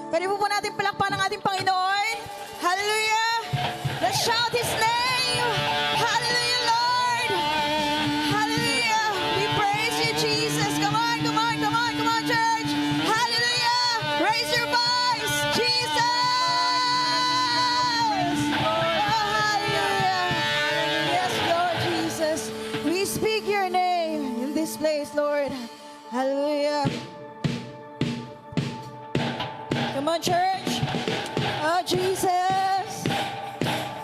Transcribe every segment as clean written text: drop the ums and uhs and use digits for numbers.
Pwede po natin palakpan ang ating Panginoon. Hallelujah! Let's shout His name! Hallelujah, Lord! Hallelujah! We praise you, Jesus! Come on, come on, come on, come on, church! Hallelujah! Raise your voice! Jesus! Oh, hallelujah! Yes, Lord Jesus. We speak your name in this place, Lord. Hallelujah! Come on, church. Oh, Jesus.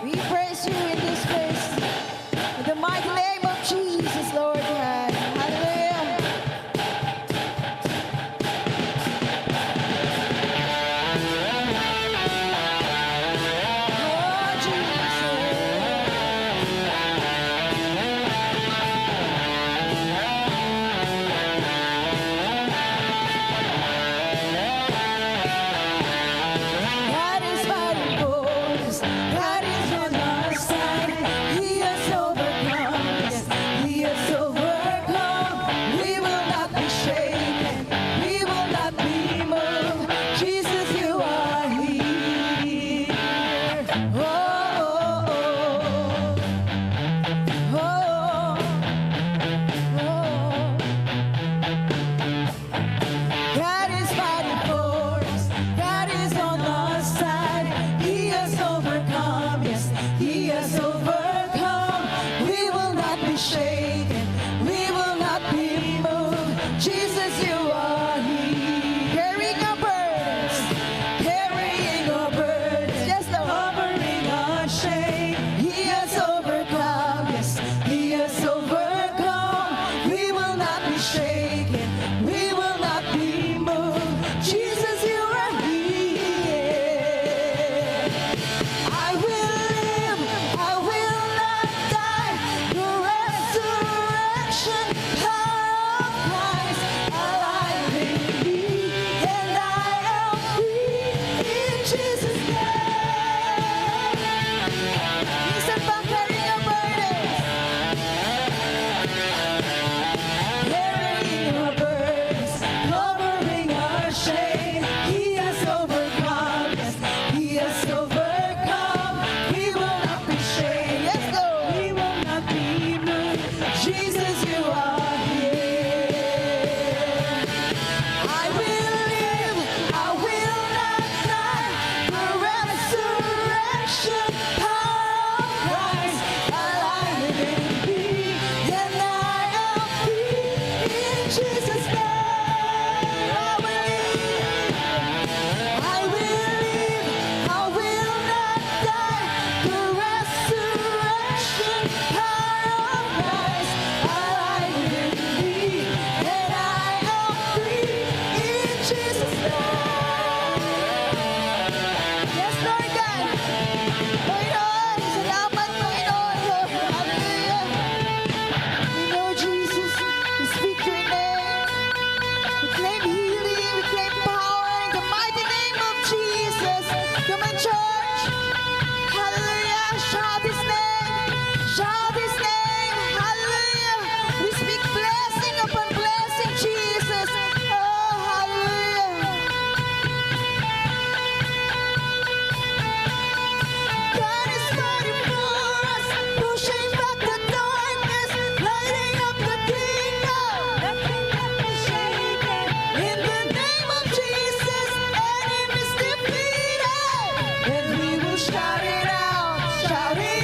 We praise you in this place. In the mighty name of Jesus, Lord God. Hallelujah. Oh, Jesus. God is fighting for us. God is on our side. He has overcome. Yes, He has overcome. We will not be shaken. We will not be moved. Jesus, you are here. Oh, oh, oh. Oh, oh. God is fighting for us. God is on our side. He has overcome. Yes, He has overcome. We will not be shaken. We will not be moved. Jesus, you are here. Carrying our burdens. Carrying our burdens. Yes, Lord. Covering our shame. He has overcome. Yes, He has overcome. We will not be shaken. We will not be moved. Jesus, you are here. I will live. I will not die. The resurrection power of Christ alive in me, and I am free in Jesus' name. Minsan pa carrying your burdens. Carrying our burdens, covering our shame. He has overcome. Yes, He has overcome. We will not be shaken. Yes, Lord. We will not be moved. Jesus, you are here. I will live. I will not die. The resurrection power of Christ alive in me, and I am free in Jesus' name. I will live. I will not die. The resurrection power of Christ alive in me, and I am free in Jesus' name. Yes, Lord God. Panginoon, salamat, Panginoon, Lord. Hallelujah. We know, Jesus, we speak your name. We claim healing, we claim power in the mighty name of Jesus. Come on, church. Hallelujah. Shout His name. Shout His name. Hallelujah. We speak blessing upon blessing, Jesus. Oh, hallelujah. God is fighting for us, pushing back the darkness, lighting up the kingdom. Nothing can be shaken. In the name of Jesus, enemy is defeated. And we will shout it out, shout it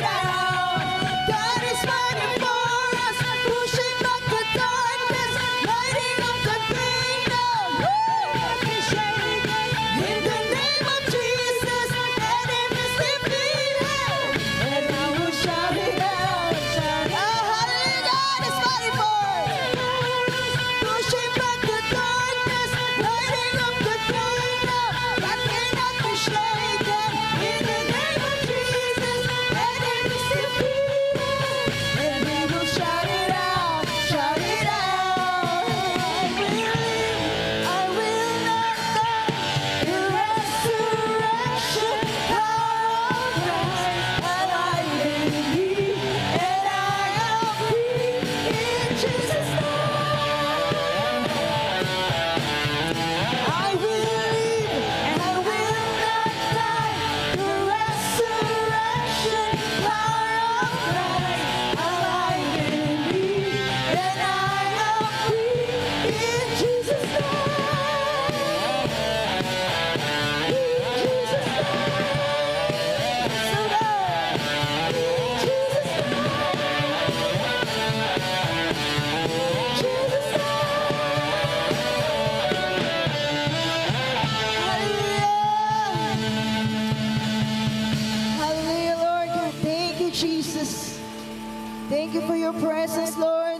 Thank you for your presence, Lord.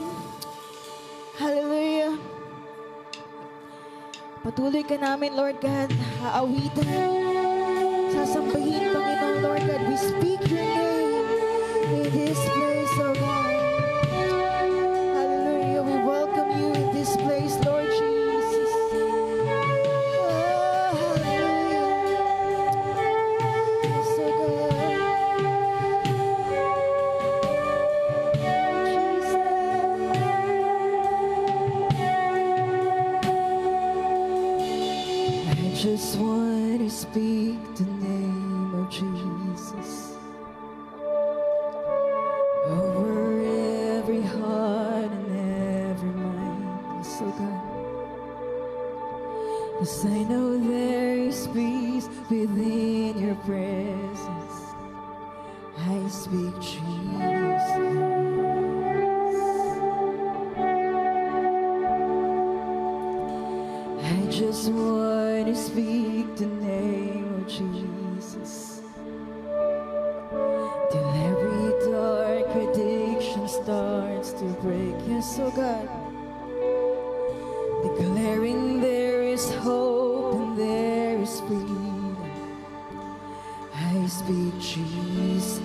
Hallelujah. Patuloy ka namin, Lord God, aawitan. Sasambahin, Panginoon, Lord God. We speak your name in this place, oh God. Hallelujah. We welcome you in this place, Lord Jesus. Oh, hallelujah. Yes, oh God. I just want to speak the name of Jesus over every heart and every mind. Yes, oh God. 'Cause I know there is peace within your presence. I speak Jesus. I just want to speak the name of Jesus till every dark addiction starts to break. Yes, oh God. Declaring there is hope and there is freedom. I speak Jesus.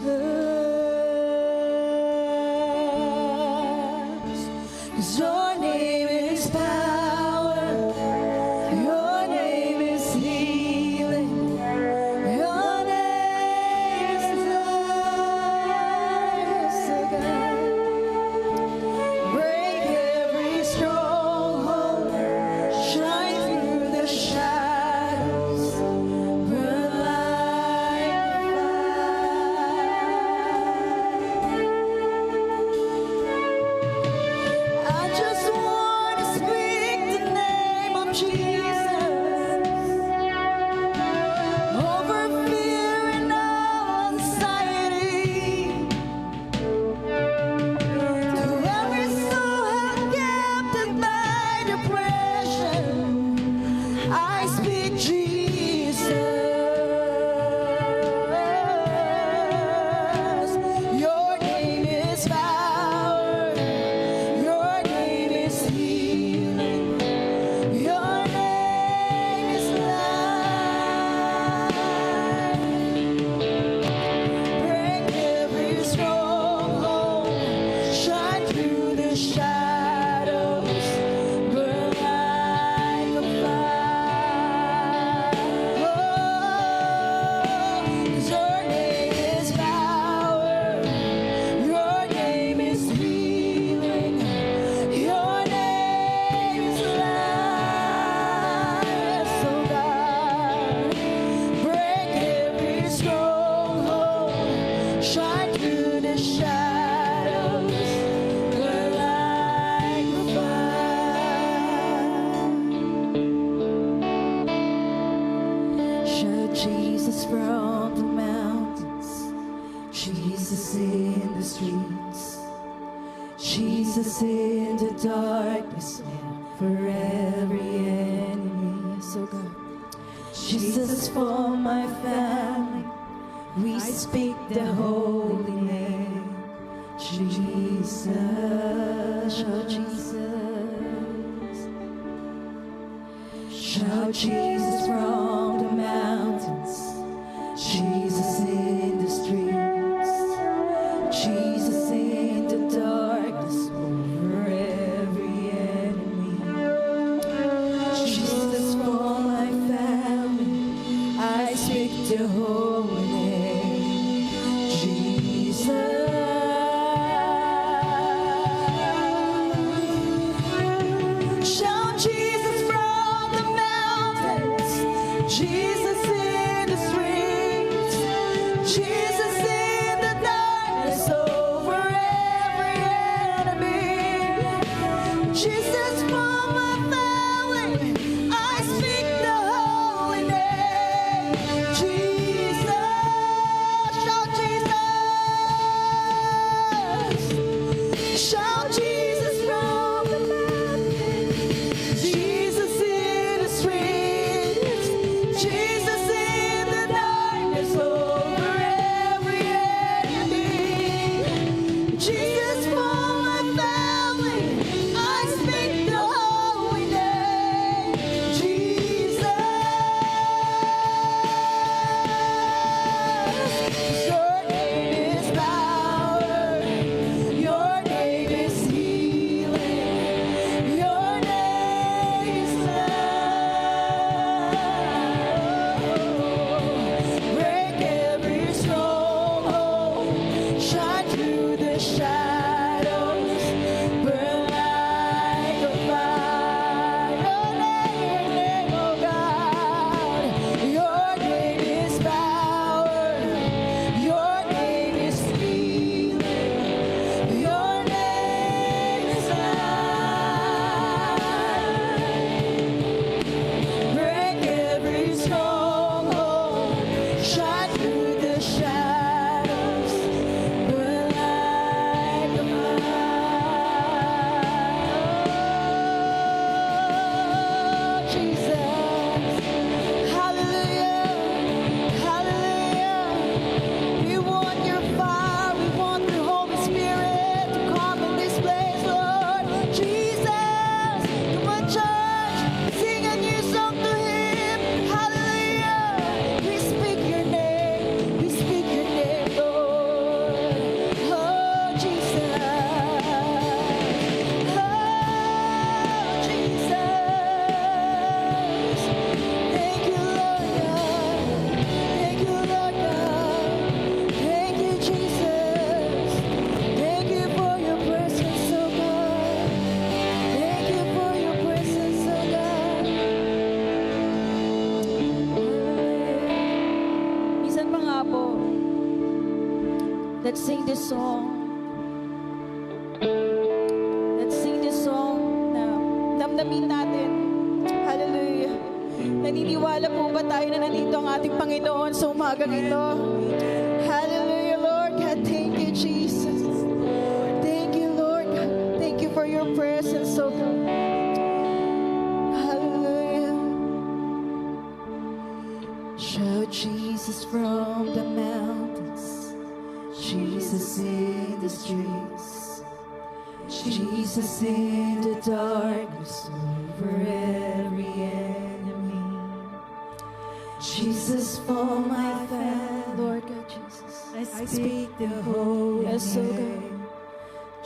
'Cause your name is power. Your name is healing. Your name is life, oh God. Break every stronghold, shine through the shadows, burn like fire. I just want to speak the name of Jesus over fear and all anxiety. To every soul held captive by depression, I speak Jesus. Your name is power. Your name is healing. Your name is life. Break every stronghold, shine through the shadows, burn like a fire. Oh, 'cause your name is power, your name is healing, your name is life. So God, break every stronghold, shine through the shadows, burn like a fire. Shout Jesus from the mountains, Jesus in the streets, Jesus in the darkness for every enemy. So God, Jesus for my family, we speak the holy name, Jesus. Shout Jesus. Shout Jesus from the mountains, Jesus in the streets, Jesus in the darkness over every enemy. Jesus for my family, I speak the holy name, Jesus. Shout Jesus from the mountains, Jesus in the streets, Jesus in the darkness over every enemy. Jesus for my family, I speak the holy name, Jesus. Shout Jesus. Shout Jesus from the mountains, Jesus in the streets, Jesus in the darkness over Let's sing this song. Let's sing this song na damdamin natin. Hallelujah. Naniniwala po ba tayo na nandito ang ating Panginoon sa umagang ito? Hallelujah, Lord God. Thank you, Jesus. Thank you, Lord God. Thank you for your presence, oh God. Hallelujah. Shout Jesus from the mountains, Jesus in the streets, Jesus in the darkness over every enemy, Jesus for my family, Lord God Jesus. I speak the holy name,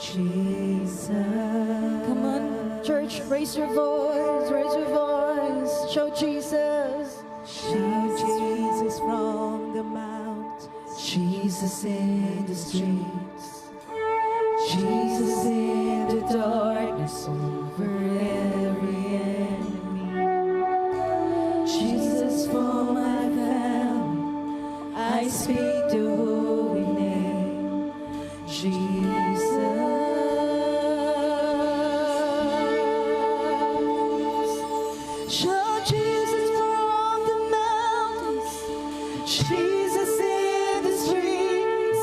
Jesus. Come on, church, raise your voice, raise your voice, shout Jesus. Shout Jesus from the mount, Jesus in the streets, Jesus in the darkness over every enemy, Jesus for my family, I speak the holy name, Jesus. Shout Jesus from the mountains, Jesus in the streets,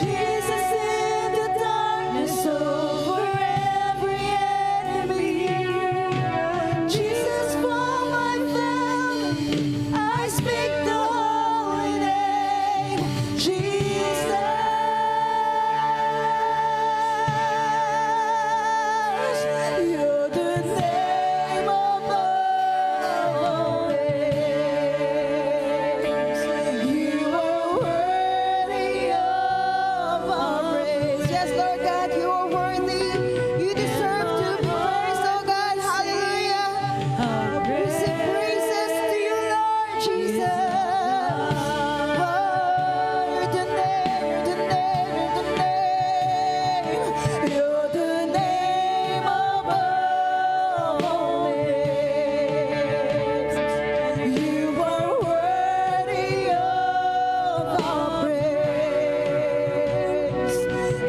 Jesus in the darkness over every enemy, Jesus for my family, I speak the holy name, Jesus. You're the name above all names. You are worthy of our praise. Yes, Lord God, you are worthy. You deserve to be praised, oh God. Hallelujah. We sing praises to you, Lord Jesus. Oh, you're the name, you're the name, you're the name. You're the name above all names. You are worthy of our praise.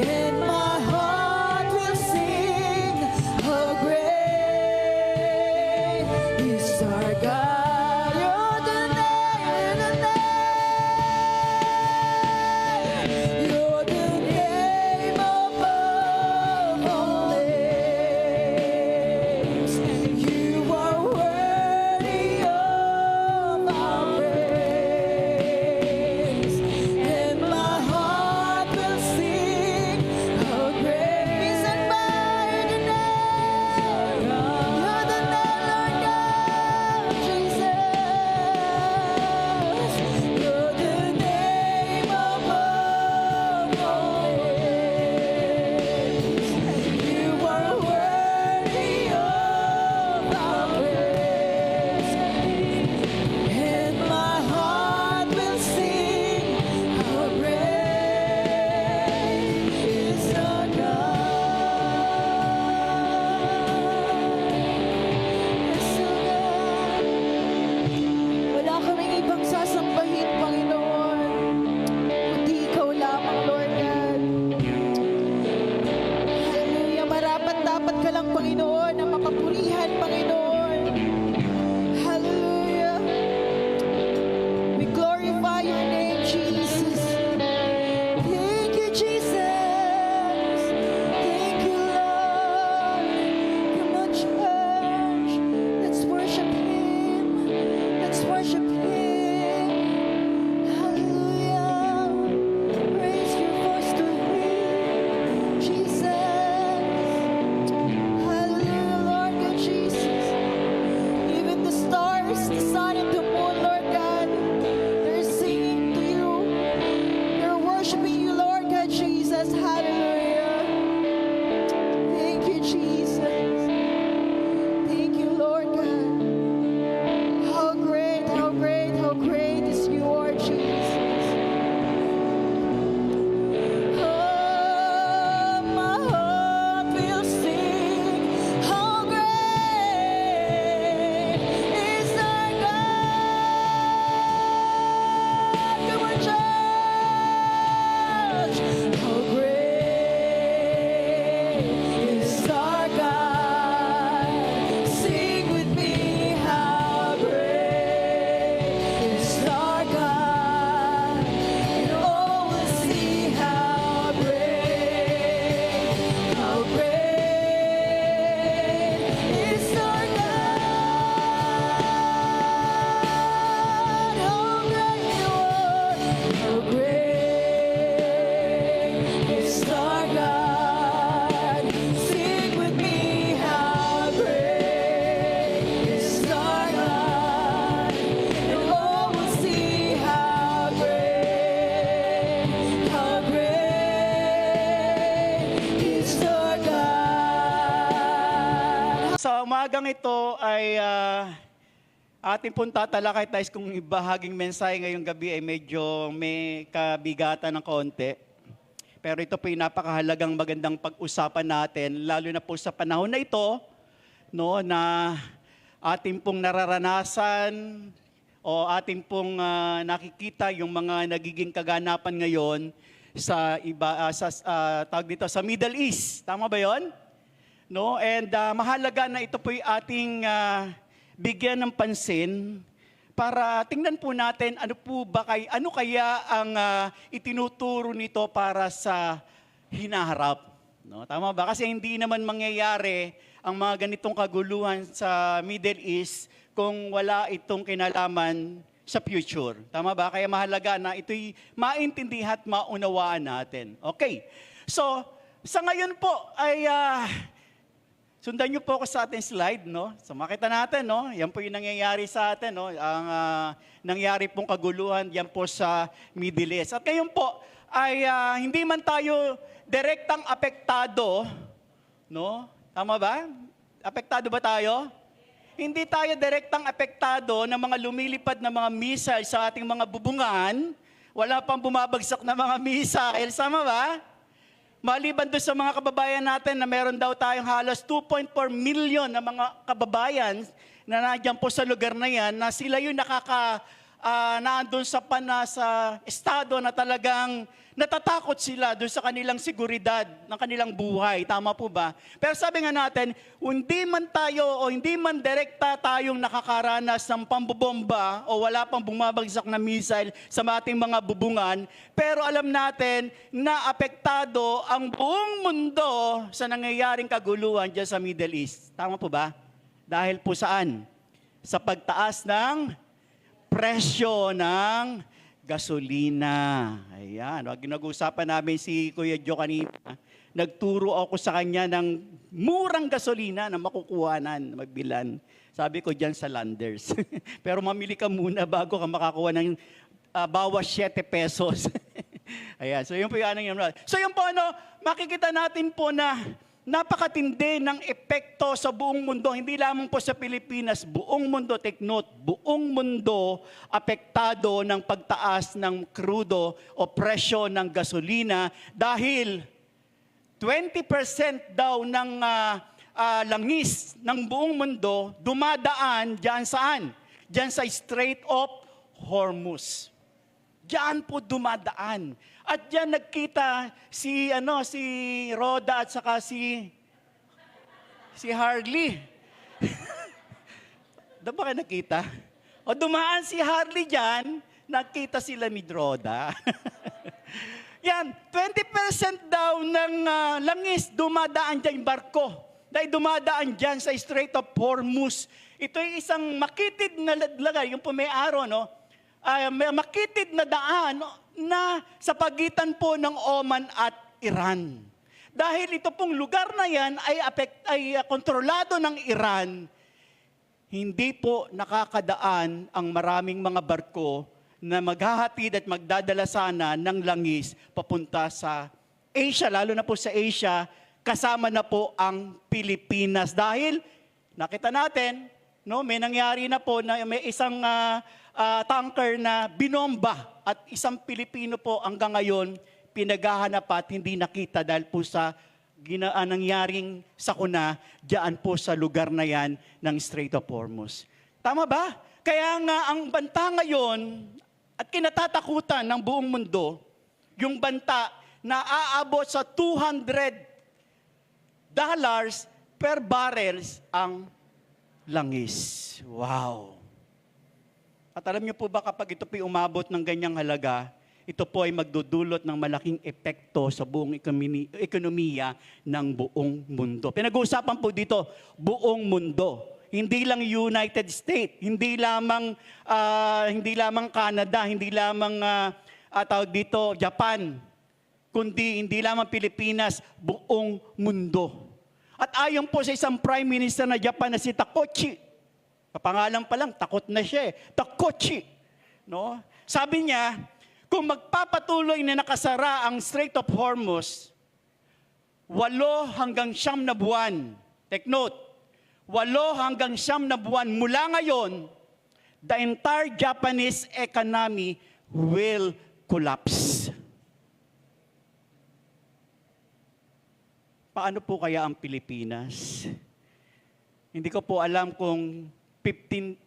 And my heart will sing, how great is our God. You're the name, you're the name above all names. You are worthy of our praise. And my heart will sing, how great is and mighty name. You're the name, Lord God, Jesus. You're the name above all names. You are worthy of our praise. And my heart will sing, how great is our God. Yes, oh God. Wala kaming ibang sasambahin, Panginoon, kundi Ikaw lamang, Lord God. Hallelujah. Marapat-dapat ka lang, Panginoon, na mapapurihan, Panginoon. Hallelujah. We glorify your name, Jesus. Thank you, Jesus. Thank you, Lord. Come on, church. Let's worship Him. Let's worship Him. Hallelujah. Raise your voice to Him, Jesus. Hallelujah, Lord God, Jesus. Even the stars, the sun, and the moon, Lord God, they're singing to you. They're worshiping you, Lord God, Jesus. Hallelujah. Thank you, Jesus. Thank you, Lord God. How great, how great, how great is you are, Jesus. Oh, my heart will sing, how great is our God. Come on, church. paksang ito ay ating pong tatalakay tayo kung ibahaging mensahe ngayong gabi ay medyo may kabigatan ng konti. Pero ito po yung napakahalagang magandang pag-usapan natin, lalo na po sa panahon na ito, no, na ating pong nararanasan o ating pong nakikita yung mga nagiging kaganapan ngayon sa tawag dito sa Middle East. Tama ba 'yon? No? And mahalaga na ito po yung ating bigyan ng pansin para tingnan po natin ano kaya ang itinuturo nito para sa hinaharap. No? Tama ba? Kasi hindi naman mangyayari ang mga ganitong kaguluhan sa Middle East kung wala itong kinalaman sa future. Tama ba? Kaya mahalaga na ito'y maintindihan at maunawaan natin. Okay. So, sa ngayon po ay sundan niyo po ako sa ating slide, no? So makita natin, no? Yan po yung nangyayari sa atin, no? Ang nangyari pong kaguluhan yan po sa Middle East. At ngayon po ay hindi man tayo direktang apektado, no? Tama ba? Apektado ba tayo? Hindi tayo direktang apektado ng mga lumilipad na mga missile sa ating mga bubungan. Wala pang bumabagsak na mga missile. Tama ba? Maliban doon sa mga kababayan natin na meron daw tayong halos 2.4 million na mga kababayan na nandiyan po sa lugar na yan, na sila yung naandun sa estado na talagang natatakot sila doon sa kanilang seguridad ng kanilang buhay. Tama po ba? Pero sabi nga natin, hindi man tayo o hindi man direkta tayong nakakaranas ng pambobomba o wala pang bumabagsak na missile sa ating mga bubungan, pero alam natin na apektado ang buong mundo sa nangyayaring kaguluhan dyan sa Middle East. Tama po ba? Dahil po saan? Sa pagtaas ng presyo ng gasolina. Ayan. Nag-usapan namin si Kuya Joe kanina. Nagturo ako sa kanya ng murang gasolina na makukuhanan, magbilan. Sabi ko dyan sa Landers. Pero mamili ka muna bago ka makakuha ng bawas 7 pesos. Ayan. So yun po yung So yun po makikita natin po na napakatindi ng epekto sa buong mundo, hindi lamang po sa Pilipinas, buong mundo, take note, buong mundo apektado ng pagtaas ng krudo o presyo ng gasolina dahil 20% daw ng langis ng buong mundo dumadaan dyan saan? Dyan sa Strait of Hormuz. Diyan po dumadaan. At diyan nagkita si Rhoda at saka si Harley. Daw ba kayo nakita? O dumaan si Harley diyan, nakita sila ni Rhoda. Yan, 20% daw ng langis dumadaan diyan yung barko. Dahil dumadaan diyan sa Strait of Hormuz. Ito ay isang makitid na lagay, yung po may araw, no? May makitid na daan na sa pagitan po ng Oman at Iran. Dahil ito pong lugar na yan ay kontrolado ng Iran, hindi po nakakadaan ang maraming mga barko na maghahatid at magdadala sana ng langis papunta sa Asia, lalo na po sa Asia, kasama na po ang Pilipinas. Dahil nakita natin, no, may nangyari na po na may isang tanker na binomba at isang Pilipino po hanggang ngayon pinaghahanap at hindi nakita dahil po sa nangyaring sakuna diyan po sa lugar na yan ng Strait of Hormuz. Tama ba? Kaya nga ang banta ngayon at kinatatakutan ng buong mundo, yung banta na aabot sa $200 per barrels ang langis. Wow! At alam niyo po ba kapag ito po umabot ng ganyang halaga, ito po ay magdudulot ng malaking epekto sa buong ekonomiya ng buong mundo. Pinag-uusapan po dito, buong mundo. Hindi lang United States, hindi lamang Canada, hindi lamang tawag dito Japan, kundi hindi lamang Pilipinas, buong mundo. At ayon po sa isang Prime Minister na Japan na si Takochi, kapangalan pa lang, takot na siya Takochi. No? Sabi niya, kung magpapatuloy na nakasara ang Strait of Hormuz, 8 hanggang 9 na buwan, take note, 8 hanggang 9 na buwan mula ngayon, the entire Japanese economy will collapse. Paano po kaya ang Pilipinas? Hindi ko po alam kung 50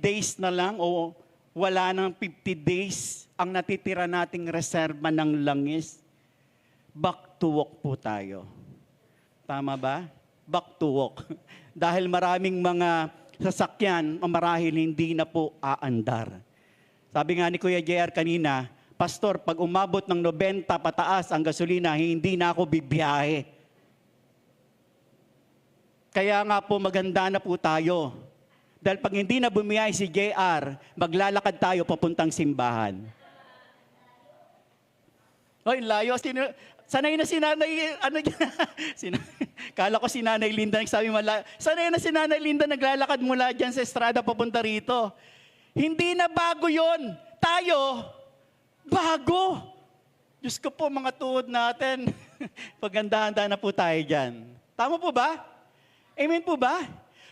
days na lang o wala nang 50 days ang natitira nating reserba ng langis. Back to work po tayo. Tama ba? Back to work. Dahil maraming mga sasakyan, marahil hindi na po aandar. Sabi nga ni Kuya JR kanina, Pastor, pag umabot ng 90 pataas ang gasolina, hindi na ako bibiyahe. Kaya nga po maganda na po tayo. Dahil pag hindi na bumiyay si JR, maglalakad tayo papuntang simbahan. Oy, layo. Sanay na si Nanay, kala ko si Nanay Linda nagsabi malayo. Sanay na si Nanay Linda naglalakad mula dyan sa estrada papunta rito. Hindi na bago yon. Tayo, bago. Diyos ko po, mga tuhod natin. Paganda-handa na po tayo dyan. Tama po ba? Amen po ba?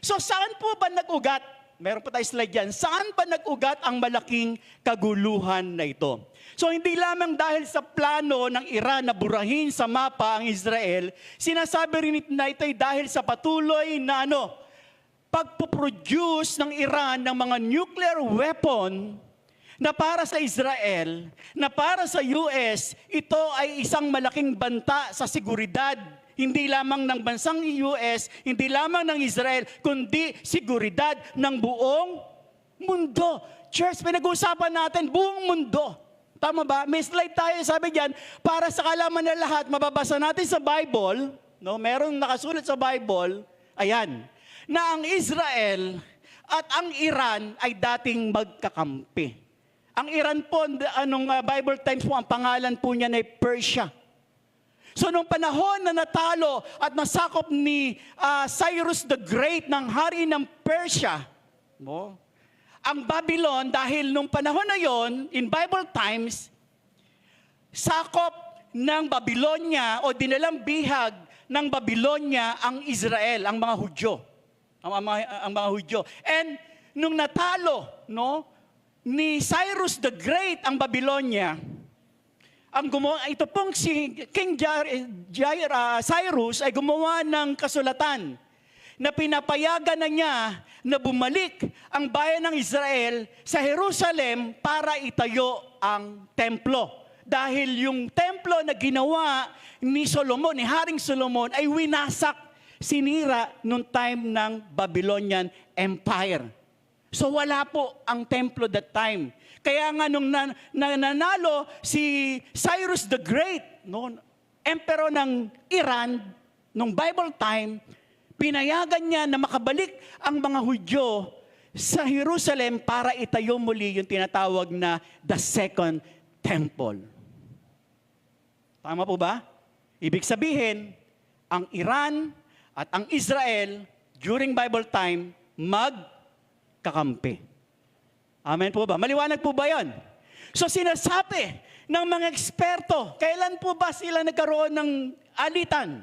So saan po ba nag-ugat? Meron pa tayo slide dyan. Saan ba nag-ugat ang malaking kaguluhan na ito? So hindi lamang dahil sa plano ng Iran na burahin sa mapa ang Israel, sinasabi rin na ito'y dahil sa patuloy na pagpuproduce ng Iran ng mga nuclear weapon na para sa Israel, na para sa US, ito ay isang malaking banta sa seguridad. Hindi lamang ng bansang US, hindi lamang ng Israel, kundi seguridad ng buong mundo. Church, pinag-uusapan natin buong mundo. Tama ba? May slide tayo, sabi diyan, para sa kalaman na lahat, mababasa natin sa Bible, no? Merong nakasulat sa Bible, ayan, na ang Israel at ang Iran ay dating magkakampi. Ang Iran po, Bible times po, ang pangalan po niya ay Persia. So nung panahon na natalo at nasakop ni Cyrus the Great ng hari ng Persia, no? Ang Babylon, dahil nung panahon na yon, in Bible times, sakop ng Babylonia o dinalang bihag ng Babylonia ang Israel, ang mga Hudyo. Ang mga Hudyo. And nung natalo, no, ni Cyrus the Great ang Babylonia, ito pong si King Cyrus ay gumawa ng kasulatan na pinapayagan na niya na bumalik ang bayan ng Israel sa Jerusalem para itayo ang templo. Dahil yung templo na ginawa ni Solomon, ni Haring Solomon, ay winasak, sinira nung time ng Babylonian Empire. So wala po ang templo that time. Kaya nga nung nanalo si Cyrus the Great, no, emperor ng Iran, nung Bible time, pinayagan niya na makabalik ang mga Hudyo sa Jerusalem para itayo muli yung tinatawag na the Second Temple. Tama po ba? Ibig sabihin, ang Iran at ang Israel during Bible time magkakampi. Amen po ba? Maliwanag po ba yan? So sinasabi ng mga eksperto, kailan po ba sila nagkaroon ng alitan?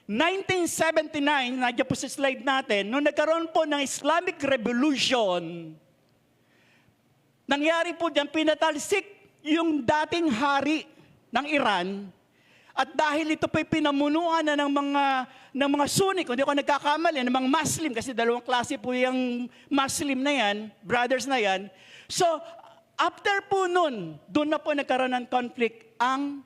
1979, nandiyan po sa slide natin, nung nagkaroon po ng Islamic Revolution, nangyari po dyan, pinatalsik yung dating hari ng Iran, at dahil ito po'y pinamunuan na ng mga Sunni, kung di ako nagkakamali, ng mga Muslim, kasi dalawang klase po yung Muslim na yan, brothers na yan. So, after po nun, doon na po nagkaroon ng conflict ang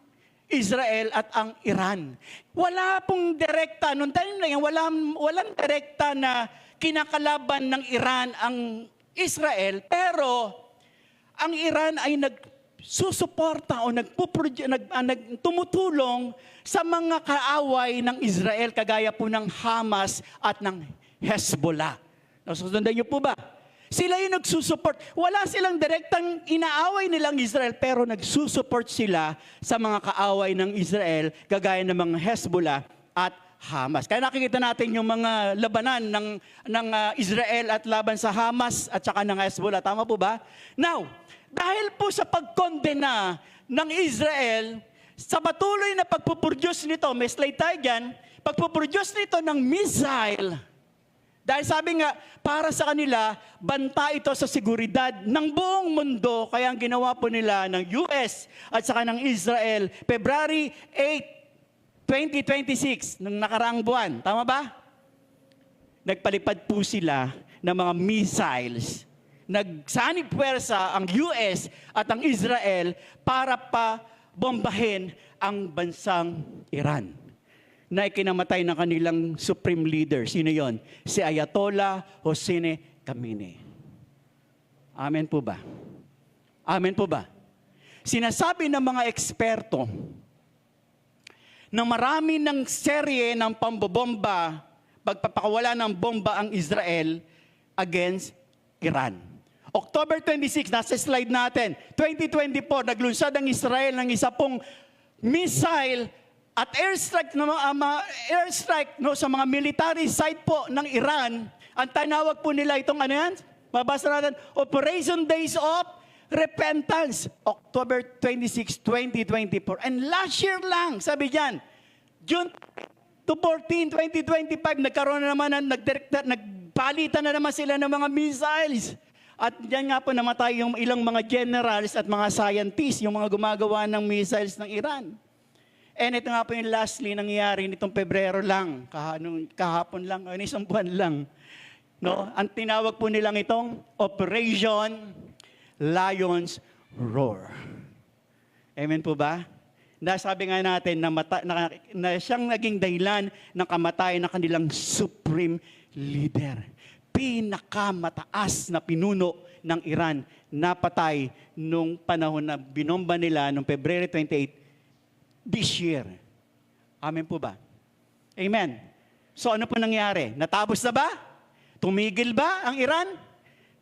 Israel at ang Iran. Wala pong direkta, noong time na yan, walang direkta na kinakalaban ng Iran ang Israel, pero ang Iran ay susuporta o tumutulong sa mga kaaway ng Israel, kagaya po ng Hamas at ng Hezbollah. Nasusundan niyo po ba? Sila yung nagsusupport. Wala silang direktang inaaway nilang Israel, pero nagsusupport sila sa mga kaaway ng Israel, kagaya ng mga Hezbollah at Hamas. Kaya nakikita natin yung mga labanan ng Israel at laban sa Hamas at saka ng Hezbollah. Tama po ba? Now, dahil po sa pagkondena ng Israel, sa patuloy na pagpuproduce nito, may slide tayo dyan, pagpuproduce nito ng missile, Dahil sabi nga, para sa kanila, banta ito sa seguridad ng buong mundo. Kaya ang ginawa po nila ng US at saka ng Israel, February 8, 2026, ng nakaraang buwan. Tama ba? Nagpalipad po sila ng mga missiles. Nagsanib puwersa ang US at ang Israel para pa bombahin ang bansang Iran na ikinamatay ng kanilang supreme leader. Sino yon? Si Ayatollah Hossein Khamenei. Amen po ba? Amen po ba? Sinasabi ng mga eksperto na marami ng serye ng pambobomba, pagpapakawala ng bomba ang Israel against Iran. October 26, nasa slide natin, 2024, naglunsad ang Israel ng isa pong missile at airstrike sa mga military site po ng Iran. Ang tinawag po nila itong ano yan? Mabasa natin, Operation Days of Repentance, October 26, 2024. And last year lang, sabi diyan, June 14, 2025, nagkaroon na naman, nagpalitan na naman sila ng mga missiles. At diyan nga po namatay yung ilang mga generals at mga scientists, yung mga gumagawa ng missiles ng Iran. And ito nga po yung lastly nangyayari nitong Pebrero lang, kahapon lang, isang buwan lang. No? Ang tinawag po nilang itong Operation Lion's Roar. Amen po ba? Nasabi nga natin na siyang naging dahilan ng kamatayan ng kanilang supreme leader. Pinakamataas na pinuno ng Iran napatay nung panahon na binomba nila noong February 28, this year. Amen po ba? Amen. So ano po nangyari? Natapos na ba? Tumigil ba ang Iran?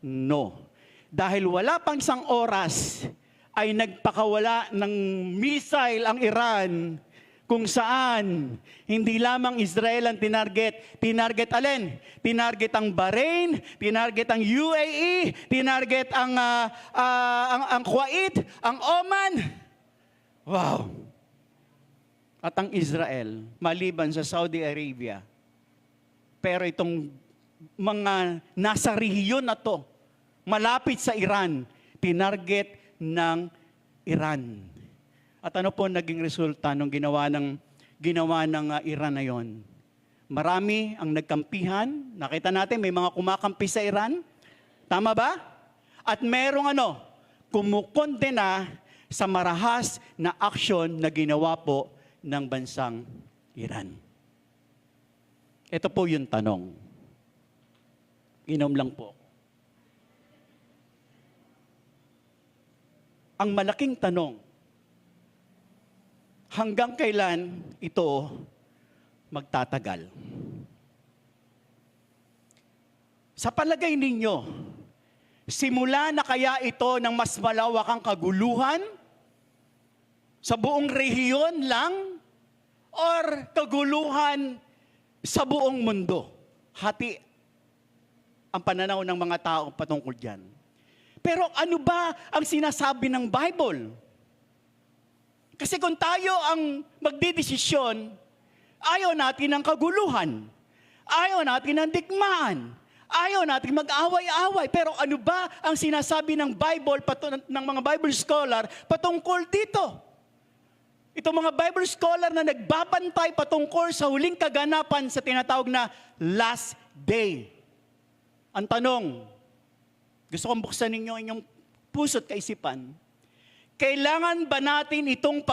No. Dahil wala pang isang oras ay nagpakawala ng missile ang Iran kung saan hindi lamang Israel ang tinarget. Tinarget alin? Tinarget ang Bahrain, tinarget ang UAE, tinarget ang Kuwait, ang Oman. Wow! At ang Israel, maliban sa Saudi Arabia. Pero itong mga nasa rehiyon na to, malapit sa Iran, tinarget ng Iran. At ano po naging resulta ng ginawa ng Iran na yon? Marami ang nagkampihan. Nakita natin may mga kumakampi sa Iran. Tama ba? At merong kumukondena sa marahas na aksyon na ginawa po ng bansang Iran. Ito po yung tanong. Inom lang po. Ang malaking tanong, hanggang kailan ito magtatagal? Sa palagay ninyo, simula na kaya ito ng mas malawakang kaguluhan sa buong rehiyon lang or kaguluhan sa buong mundo? Hati ang pananaw ng mga tao patungkol dyan. Pero ano ba ang sinasabi ng Bible? Kasi kung tayo ang magdidesisyon, ayaw natin ng kaguluhan. Ayaw natin ng digmaan. Ayaw natin mag-away-away. Pero ano ba ang sinasabi ng Bible, ng mga Bible scholar patungkol dito? Itong mga Bible scholar na nagbabantay patungkol sa huling kaganapan sa tinatawag na last day. Ang tanong, gusto kong buksan ninyo inyong puso't kaisipan, kailangan ba natin itong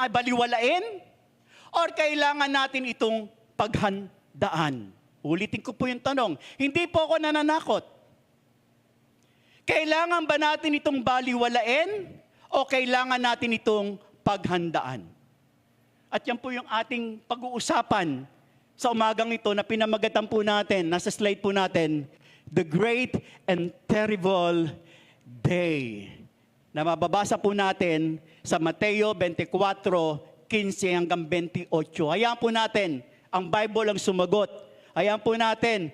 baliwalain? Or kailangan natin itong paghandaan? Ulitin ko po yung tanong. Hindi po ako nananakot. Kailangan ba natin itong baliwalain? O kailangan natin itong paghandaan? At yan po yung ating pag-uusapan sa umagang ito na pinamagatan po natin, nasa slide po natin, The Great and Terrible Day. Na mababasa po natin sa Mateo 24:15 hanggang 28. Hayaan po natin, ang Bible ang sumagot. Hayaan po natin,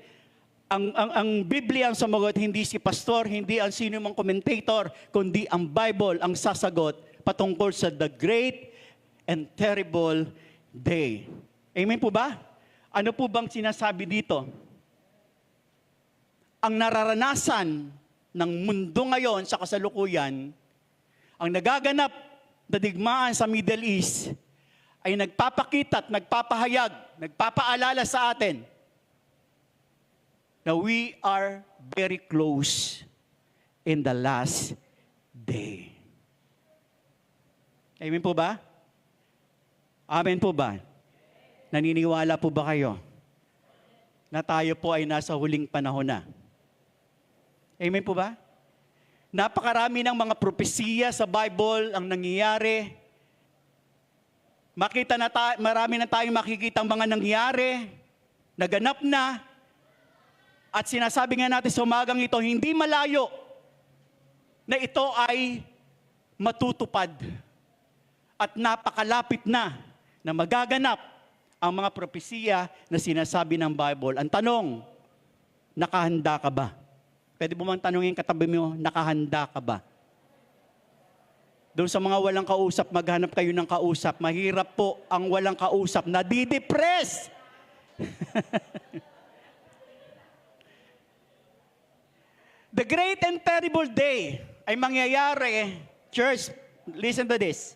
ang Biblia ang sumagot, hindi si pastor, hindi ang sino mang commentator, kundi ang Bible ang sasagot patungkol sa The Great and Terrible Day. Amen po ba? Ano po bang sinasabi dito? ang nararanasan ng mundo ngayon sa kasalukuyan, ang nagaganap na digmaan sa Middle East, ay nagpapakita at nagpapahayag, nagpapaalala sa atin na we are very close in the last day. Amen po ba? Amen po ba? Naniniwala po ba kayo na tayo po ay nasa huling panahon na? Amen po ba? Napakarami ng mga propesiya sa Bible ang nangyayari. Marami na tayong makikita ang mga nangyayari, naganap na, at sinasabi nga natin sa umagang ito, hindi malayo na ito ay matutupad at napakalapit na magaganap ang mga propesiya na sinasabi ng Bible. Ang tanong, nakahanda ka ba? Pwede mo mang tanongin katabi mo, nakahanda ka ba? Doon sa mga walang kausap, maghanap kayo ng kausap. Mahirap po ang walang kausap, nadidepress. The great and terrible day ay mangyayari, church, listen to this.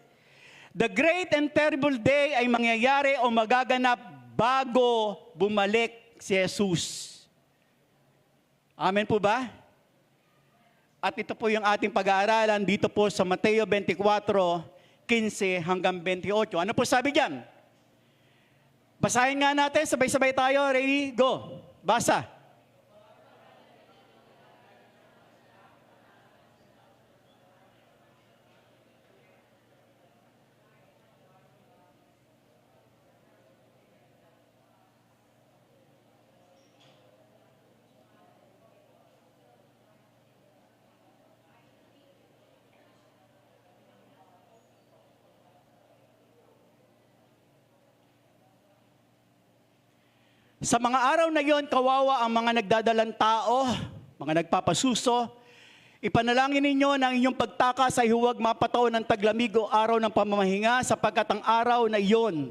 The great and terrible day ay mangyayari o magaganap bago bumalik si Jesus. Amen po ba? At ito po yung ating pag-aaralan dito po sa Mateo 24:15 hanggang 28. Ano po sabi diyan? Basahin nga natin, sabay-sabay tayo. Ready? Go. Basa. Sa mga araw na yon, kawawa ang mga nagdadalang tao, mga nagpapasuso. Ipanalangin ninyo na ang inyong pagtakas ay huwag mapataon ng taglamig o araw ng pamamahinga sapagkat ang araw na iyon,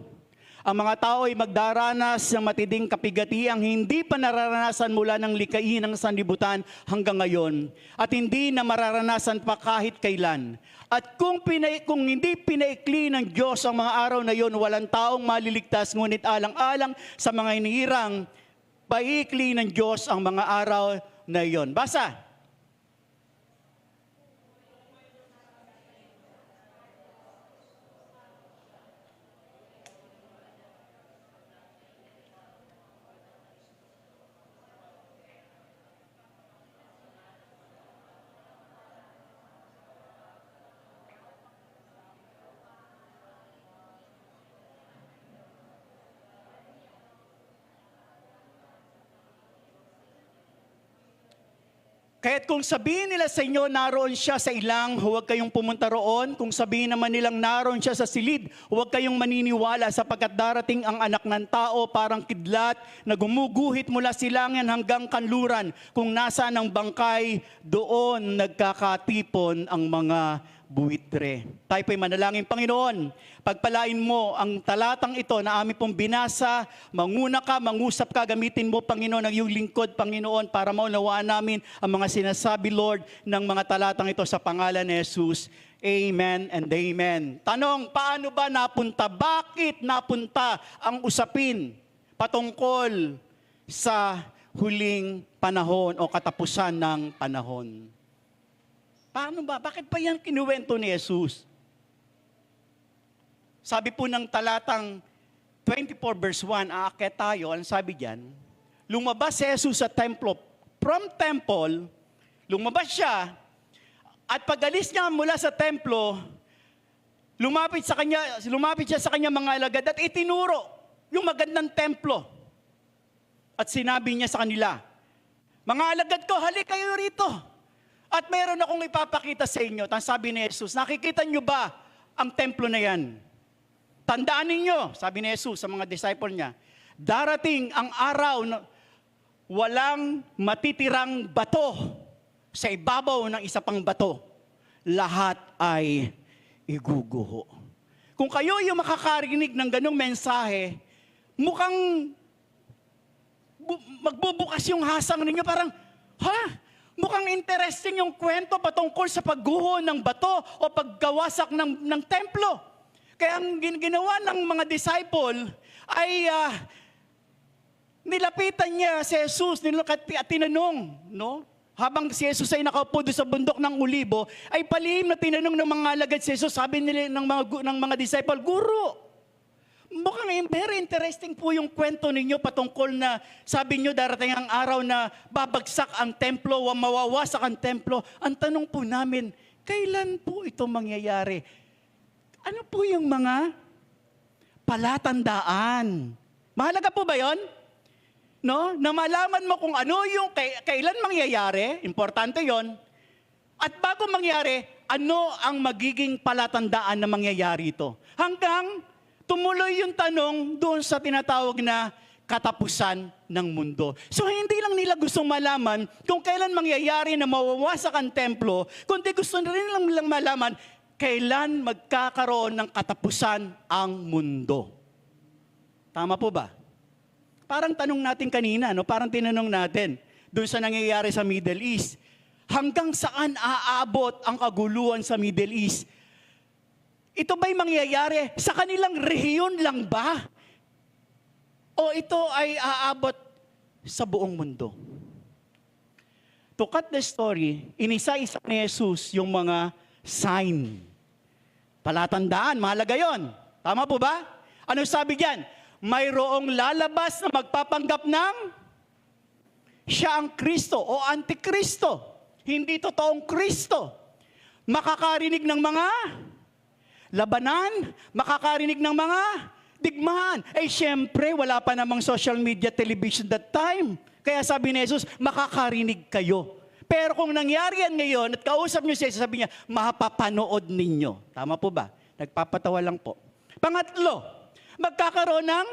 ang mga tao ay magdaranas ng matinding kapigatiang hindi pa nararanasan mula ng likhain ng sanlibutan hanggang ngayon at hindi na mararanasan pa kahit kailan. At kung hindi pinaikli ng Diyos ang mga araw na iyon, walang taong maliligtas, ngunit alang-alang sa mga hinihirang, paikli ng Diyos ang mga araw na iyon. Basa. Kaya't kung sabihin nila sa inyo, naroon siya sa ilang, huwag kayong pumunta roon. Kung sabihin naman nilang naroon siya sa silid, huwag kayong maniniwala sapagkat darating ang anak ng tao parang kidlat na gumuguhit mula silangan hanggang kanluran. Kung nasaan ang bangkay, doon nagkakatipon ang mga buwitre. Tayo po'y manalangin, Panginoon, pagpalain mo ang talatang ito na aming pong binasa, manguna ka, mangusap ka, gamitin mo, Panginoon, ang iyong lingkod, Panginoon, para maunawaan namin ang mga sinasabi, Lord, ng mga talatang ito sa pangalan ni Jesus. Amen and amen. Tanong, paano ba napunta? Bakit napunta ang usapin patungkol sa huling panahon o katapusan ng panahon? Paano ba? Bakit pa yan kinuwento ni Jesus? Sabi po ng talatang 24 verse 1, aakyat tayo, ang sabi diyan, lumabas si Jesus sa templo. From temple, lumabas siya, at pag-alis niya mula sa templo, lumapit siya sa kanya mga alagad at itinuro yung magandang templo. At sinabi niya sa kanila, mga alagad ko, halik kayo rito. At meron akong ipapakita sa inyo. Tapos sabi ni Jesus, nakikita niyo ba ang templo na yan? Tandaan ninyo, sabi ni Jesus sa mga disciple niya, darating ang araw na walang matitirang bato sa ibabaw ng isa pang bato. Lahat ay iguguho. Kung kayo yung makakarinig ng ganong mensahe, mukhang magbubukas yung hasang ninyo, parang, Ha? Mukhang interesting yung kwento patungkol sa pagguho ng bato o paggawasak ng templo. Kaya ang ginawa ng mga disciple ay nilapitan niya si Jesus, at tinanong, no? Habang si Jesus ay nakaupo doon sa bundok ng Olibo, ay palihim na tinanong ng mga alagad si Jesus, sabi nila ng mga disciple, Guro, mukhang very interesting po yung kwento ninyo patungkol na sabi nyo darating ang araw na babagsak ang templo o mawawasak ang templo. Ang tanong po namin, kailan po ito mangyayari? Ano po yung mga palatandaan? Mahalaga po ba yon? No? Na malaman mo kung ano yung kailan mangyayari, importante yon. At bago mangyari, ano ang magiging palatandaan na mangyayari ito? Hanggang tumuloy yung tanong doon sa tinatawag na katapusan ng mundo. So hindi lang nila gustong malaman kung kailan mangyayari na mawawasak ang templo, kundi gusto rin lang malaman kailan magkakaroon ng katapusan ang mundo. Tama po ba? Parang tanong natin kanina, no? Parang tinanong natin doon sa nangyayari sa Middle East. Hanggang saan aabot ang kaguluhan sa Middle East? Ito ba'y mangyayari sa kanilang rehiyon lang ba? O ito ay aabot sa buong mundo? To cut the story, inisa-isa ni Jesus yung mga sign. Palatandaan, mahalaga yon. Tama po ba? Ano sabi diyan? Mayroong lalabas na magpapanggap ng siya ang Kristo o Antikristo. Hindi totoong Kristo. Makakarinig ng mga labanan, makakarinig ng mga digmaan. Eh syempre, wala pa namang social media, television that time. Kaya sabi ni Jesus, makakarinig kayo. Pero kung nangyari yan ngayon at kausap niyo siya, sabi niya, mapapanood ninyo. Tama po ba? Nagpapatawa lang po. Pangatlo, magkakaroon ng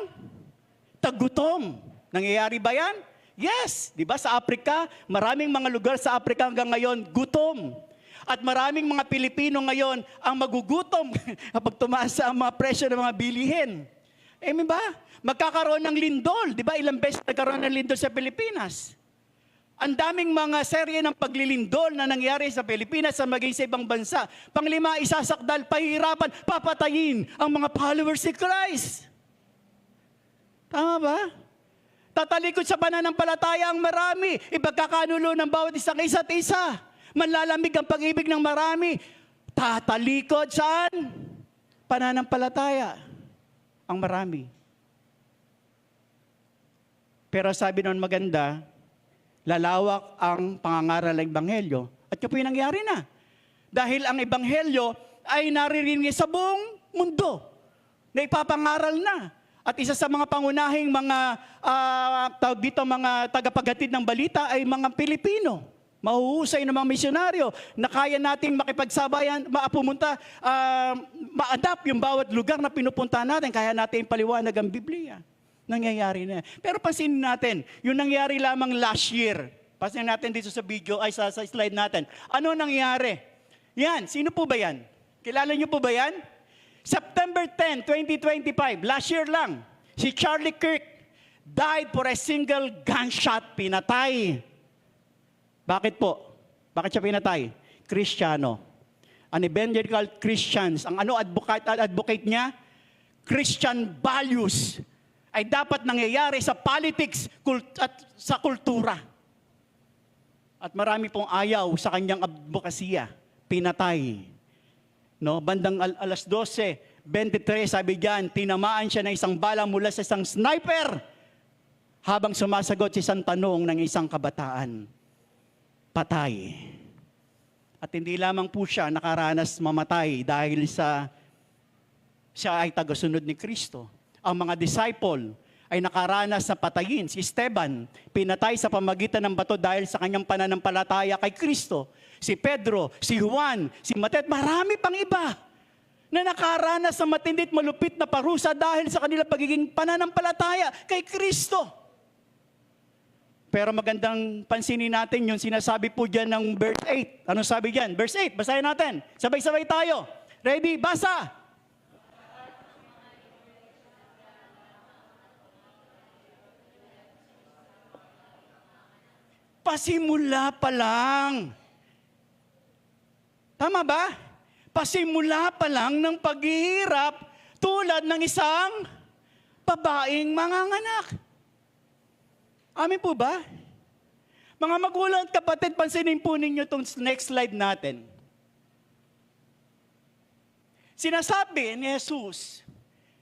tagutom. Nangyayari ba yan? Yes. Di ba sa Africa, maraming mga lugar sa Africa hanggang ngayon, gutom. At maraming mga Pilipino ngayon ang magugutom kapag tumaas ang mga presyo ng mga bilihin. Eh, ba? Magkakaroon ng lindol. Di ba ilang beses nagkaroon ng lindol sa Pilipinas? Ang daming mga serye ng paglilindol na nangyari sa Pilipinas sa maging sa ibang bansa. Panglima, isasakdal, pahihirapan, papatayin ang mga followers ni Christ. Tama ba? Tatalikod sa pananampalataya ang marami. Ipagkakanulo ng bawat isang isa't isa. Manlalamig ang pag-ibig ng marami. Tatalikod saan? Pananampalataya ang marami. Pero sabi noon maganda, lalawak ang pangangaral ng Ebanghelyo. At yun po yung nangyari na. Dahil ang Ebanghelyo ay naririnig sa buong mundo. Na ipapangaral na. At isa sa mga pangunahing mga mga tagapaghatid ng balita ay mga Pilipino. Mahuhusay ng mga misyonaryo na kaya nating makipagsabayan, ma-adapt yung bawat lugar na pinupunta natin. Kaya natin paliwanag ang Biblia. Nangyayari na. Pero pansinin natin, yung nangyari lamang last year. Pansinin natin dito sa video, sa slide natin. Ano nangyari? Yan, sino po ba yan? Kilala niyo po ba yan? September 10, 2025, last year lang, si Charlie Kirk died for a single gunshot, pinatay. Bakit po? Bakit siya pinatay? Kristiyano. An evangelical Christians. Ang advocate niya? Christian values ay dapat nangyayari sa politics at sa kultura. At marami pong ayaw sa kanyang advokasya. Pinatay. No, bandang alas 12:23, sabi diyan, tinamaan siya ng isang bala mula sa isang sniper habang sumasagot sa isang tanong ng isang kabataan. Patay. At hindi lamang po siya nakaranas mamatay dahil siya ay tagasunod ni Kristo. Ang mga disciple ay nakaranas na patayin. Si Esteban, pinatay sa pamagitan ng bato dahil sa kanyang pananampalataya kay Kristo. Si Pedro, si Juan, si Mateo, marami pang iba na nakaranas sa matindit malupit na parusa dahil sa kanilang pagiging pananampalataya kay Kristo. Pero magandang pansinin natin yung sinasabi po dyan ng verse 8. Anong sabi dyan? Verse 8, basahin natin. Sabay-sabay tayo. Ready? Basa! Pasimula pa lang. Tama ba? Pasimula pa lang ng paghihirap tulad ng isang babaeng manganganak. Amin po ba? Mga magulang at kapatid, pansinin po ninyo itong next slide natin. Sinasabi ni Jesus,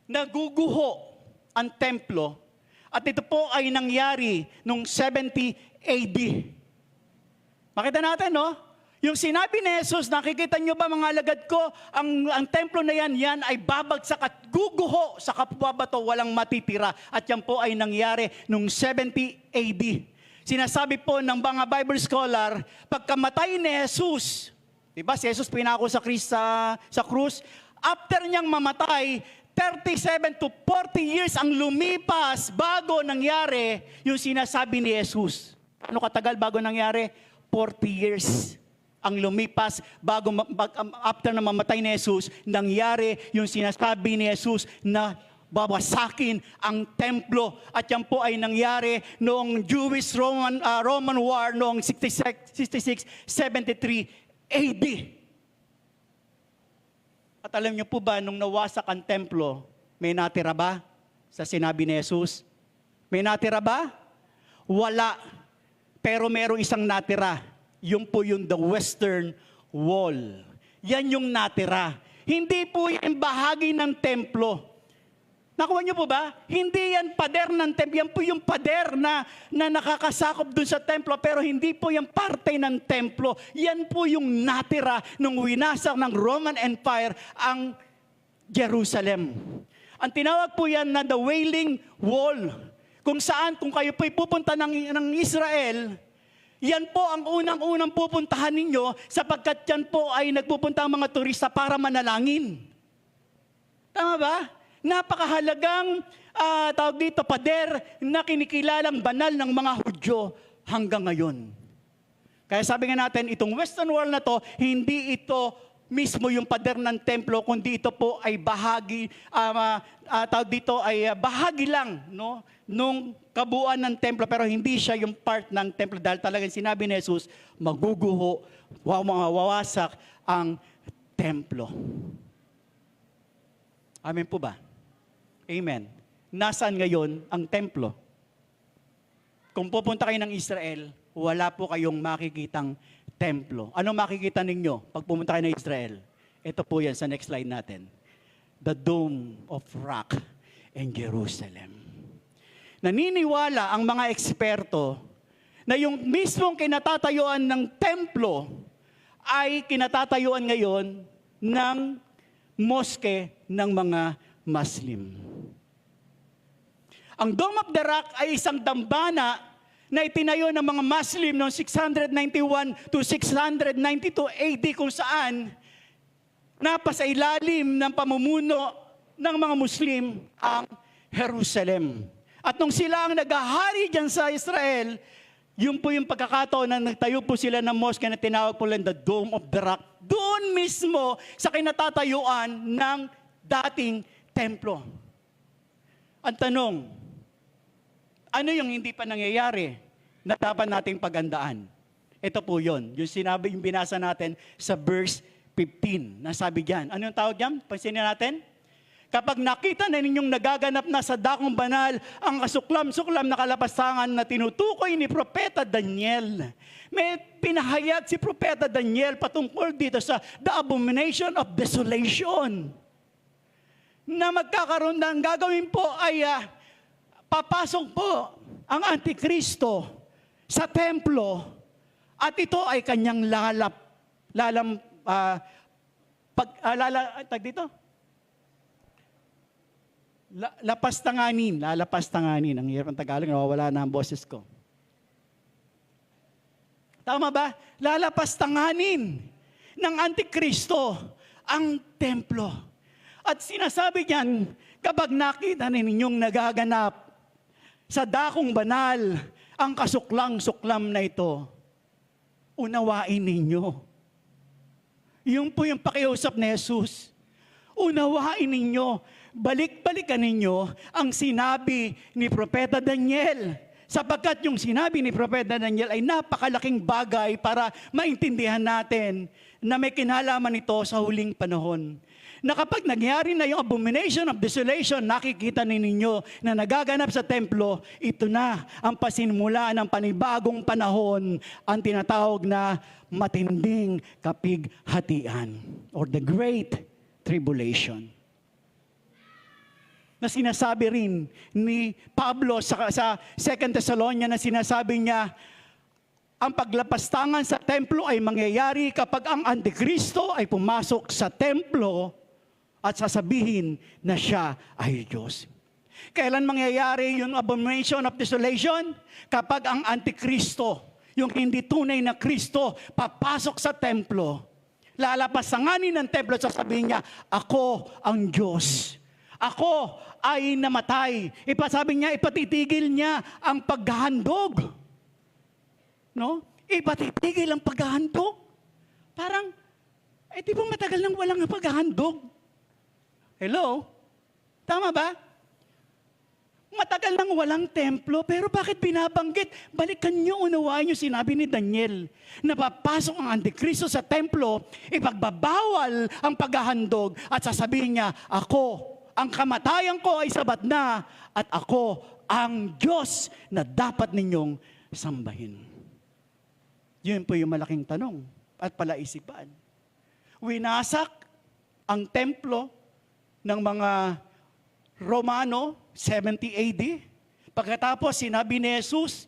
naguguho ang templo at ito po ay nangyari noong 70 AD. Makita natin, no? Yung sinabi ni Jesus, nakikita nyo ba mga alagad ko, ang templo na yan ay babagsak at guguho sa kapwa bato, walang matitira. At yan po ay nangyari noong 70 AD. Sinasabi po ng mga Bible scholar, pagkamatay ni Jesus, diba si Jesus pinako sa krus, after niyang mamatay, 37 to 40 years ang lumipas bago nangyari yung sinasabi ni Jesus. Ano katagal bago nangyari? 40 years ang lumipas bago after na mamatay ni Jesus, nangyari yung sinasabi ni Jesus na bawasakin ang templo. At yan po ay nangyari noong Jewish-Roman War noong 66-73 AD. At alam niyo po ba, nung nawasak ang templo, may natira ba sa sinabi ni Jesus? May natira ba? Wala. Pero merong isang natira. Yung po yung the Western Wall. Yan yung natira. Hindi po yan bahagi ng templo. Nakuha niyo po ba? Hindi yan pader ng templo. Yan po yung pader na nakakasakop dun sa templo, pero hindi po yan parte ng templo. Yan po yung natira nung winasak ng Roman Empire ang Jerusalem. Ang tinawag po yan na the Wailing Wall. Kung saan, kung kayo po'y pupunta ng Israel, yan po ang unang-unang pupuntahan ninyo sapagkat yan po ay nagpupunta ang mga turista para manalangin. Tama ba? Napakahalagang tawag dito, pader na kinikilalang banal ng mga Hudyo hanggang ngayon. Kaya sabi nga natin, itong Western Wall na to, hindi ito mismo yung pader ng templo, kundi ito po ay bahagi, tawag dito ay bahagi lang, no, nung kabuuan ng templo, pero hindi siya yung part ng templo dahil talagang sinabi ni Jesus, maguguho, wawasak ang templo. Amen po ba? Amen. Nasaan ngayon ang templo? Kung pupunta kayo ng Israel, wala po kayong makikitang templo. Ano makikita ninyo pag pumunta kayo ng Israel? Ito po yan sa next slide natin. The Dome of Rock in Jerusalem. Naniniwala ang mga eksperto na yung mismong kinatatayuan ng templo ay kinatatayuan ngayon ng moske ng mga Muslim. Ang Dome of the Rock ay isang dambana na itinayo ng mga Muslim noong 691 to 692 AD kung saan napasa ilalim ng pamumuno ng mga Muslim ang Jerusalem. At nung sila ang naghahari dyan sa Israel, yun po yung pagkakataon na nagtayo po sila ng mosque na tinawag po lang the Dome of the Rock. Doon mismo sa kinatatayuan ng dating templo. Ang tanong, ano yung hindi pa nangyayari na dapat nating pagandaan? Ito po yun. Yung sinabi, yung binasa natin sa verse 15. Nasabi dyan. Ano yung tawag dyan? Pansinin natin. Kapag nakita na ninyong nagaganap na sa dakong banal ang kasuklam-suklam na kalapastangan na tinutukoy ni Propeta Daniel. May pinahayag si Propeta Daniel patungkol dito sa the abomination of desolation. Na magkakaroon ng gagawin po ay papasok po ang Antikristo sa templo at ito ay kanyang lalapastanganin. Ang hirap ng Tagalog, nawawala na ang boses ko. Tama ba? Lalapastanganin ng Antikristo ang templo. At sinasabi niyan, kapag nakita ninyong nagaganap sa dakong banal ang kasuklang-suklam na ito, unawain ninyo. Yun po yung pakiusap ni Jesus. Unawain ninyo. Balik-balikan ninyo ang sinabi ni Propeta Daniel Sapagkat yung sinabi ni Propeta Daniel ay napakalaking bagay para maintindihan natin na may kinalaman ito sa huling panahon. Na kapag nangyari na yung abomination of desolation, nakikita ninyo na nagaganap sa templo, ito na ang pasinmula ng panibagong panahon, ang tinatawag na matinding kapighatian or the Great Tribulation. Na sinasabi rin ni Pablo sa 2 Thessalonians na sinasabi niya, ang paglapastangan sa templo ay mangyayari kapag ang Antikristo ay pumasok sa templo at sasabihin na siya ay Diyos. Kailan mangyayari yung abomination of desolation? Kapag ang Antikristo, yung hindi tunay na Kristo, papasok sa templo, lalapastanganin ng templo at sasabihin niya, ako ang Diyos. Ako ay namatay. Sabi niya, ipatitigil niya ang paghahandog. No? Ipatitigil ang paghahandog. Parang, di ba matagal nang walang paghahandog? Hello? Tama ba? Matagal nang walang templo, pero bakit binabanggit? Balikan niyo, unawain niyo sinabi ni Daniel, na papasok ang Antikristo sa templo, ipagbabawal ang paghahandog at sasabihin niya, ako, ang kamatayan ko ay sabat na at ako ang Diyos na dapat ninyong sambahin. Yun po yung malaking tanong at palaisipan. Winasak ang templo ng mga Romano, 70 AD. Pagkatapos sinabi ni Jesus,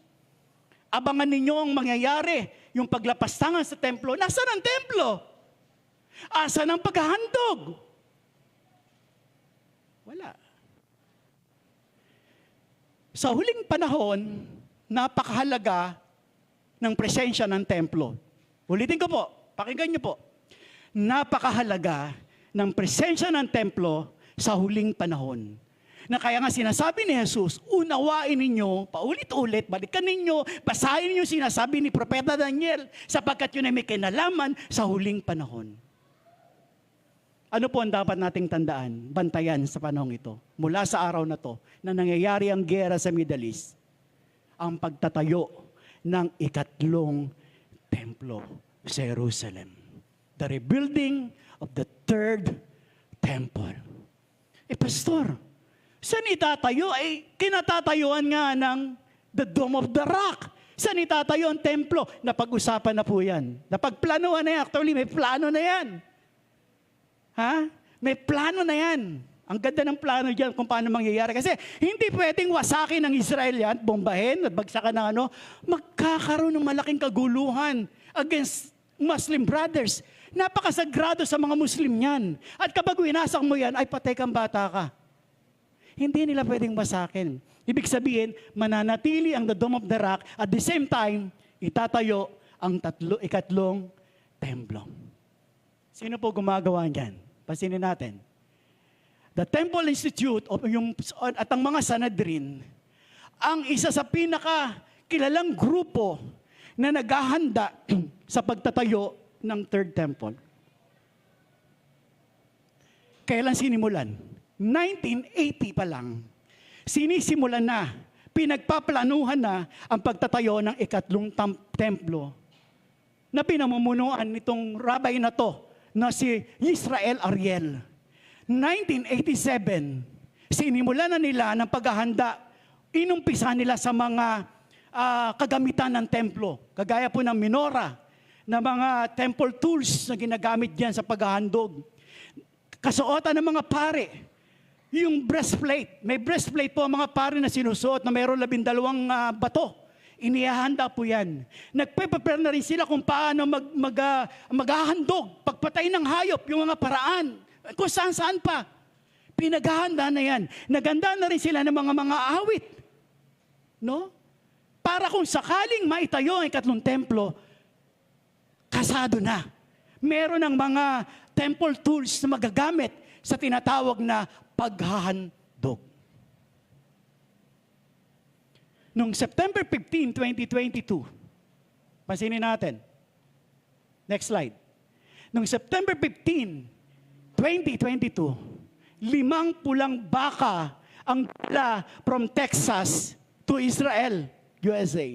abangan ninyo ang mangyayari, yung paglapastangan sa templo. Nasaan ang templo? Asan ang paghahandog? Wala. Sa huling panahon, napakahalaga ng presensya ng templo. Ulitin ko po, pakinggan niyo po. Napakahalaga ng presensya ng templo sa huling panahon. Na kaya nga sinasabi ni Jesus, unawain ninyo, paulit-ulit, balikan ninyo, basahin ninyo sinasabi ni Propeta Daniel, sapagkat yun ay may kinalaman sa huling panahon. Ano po ang dapat nating tandaan, bantayan sa panahong ito? Mula sa araw na to, na nangyayari ang gera sa Middle East, ang pagtatayo ng ikatlong templo sa Jerusalem. The rebuilding of the third temple. Pastor, saan itatayo? Kinatatayuan nga ng the Dome of the Rock. Saan itatayo ang templo? Napag-usapan na po yan. Napagplanuhan na yan. Actually, may plano na yan. Ha? May plano na yan. Ang ganda ng plano dyan kung paano mangyayari. Kasi hindi pwedeng wasakin ng Israel yan, bombahin, at bagsakan ng ano. Magkakaroon ng malaking kaguluhan against Muslim brothers. Napakasagrado sa mga Muslim yan. At kapag winasak mo yan, ay patay kang bata ka. Hindi nila pwedeng wasakin. Ibig sabihin, mananatili ang the Dome of the Rock, at the same time, itatayo ang ikatlong templo. Sino po gumagawa niyan? Pasinin natin. The Temple Institute at ang mga Sanhedrin, ang isa sa pinaka-kilalang grupo na naghahanda sa pagtatayo ng Third Temple. Kailan sinimulan? 1980 pa lang. Sinisimulan na, pinagpaplanuhan na ang pagtatayo ng ikatlong templo na pinamumunuan nitong rabbi na to, na si Israel Ariel. 1987, sinimulan na nila ng paghahanda. Inumpisa nila sa mga kagamitan ng templo. Kagaya po ng menorah, na mga temple tools na ginagamit diyan sa paghahandog. Kasuotan ng mga pare, yung breastplate. May breastplate po ang mga pare na sinusuot na mayroon 12 bato. Inihahanda po yan. Nagpe-prepare na rin sila kung paano maghahandog, pagpatay ng hayop, yung mga paraan, kung saan-saan pa. Pinaghahanda na yan. Naganda na rin sila ng mga awit. No? Para kung sakaling maitayo ang ikatlong templo, kasado na. Meron ng mga temple tools na magagamit sa tinatawag na paghahandog. Noong September 15, 2022, pansinin natin. Next slide. Noong September 15, 2022, 5 pulang baka ang dala from Texas to Israel. USA.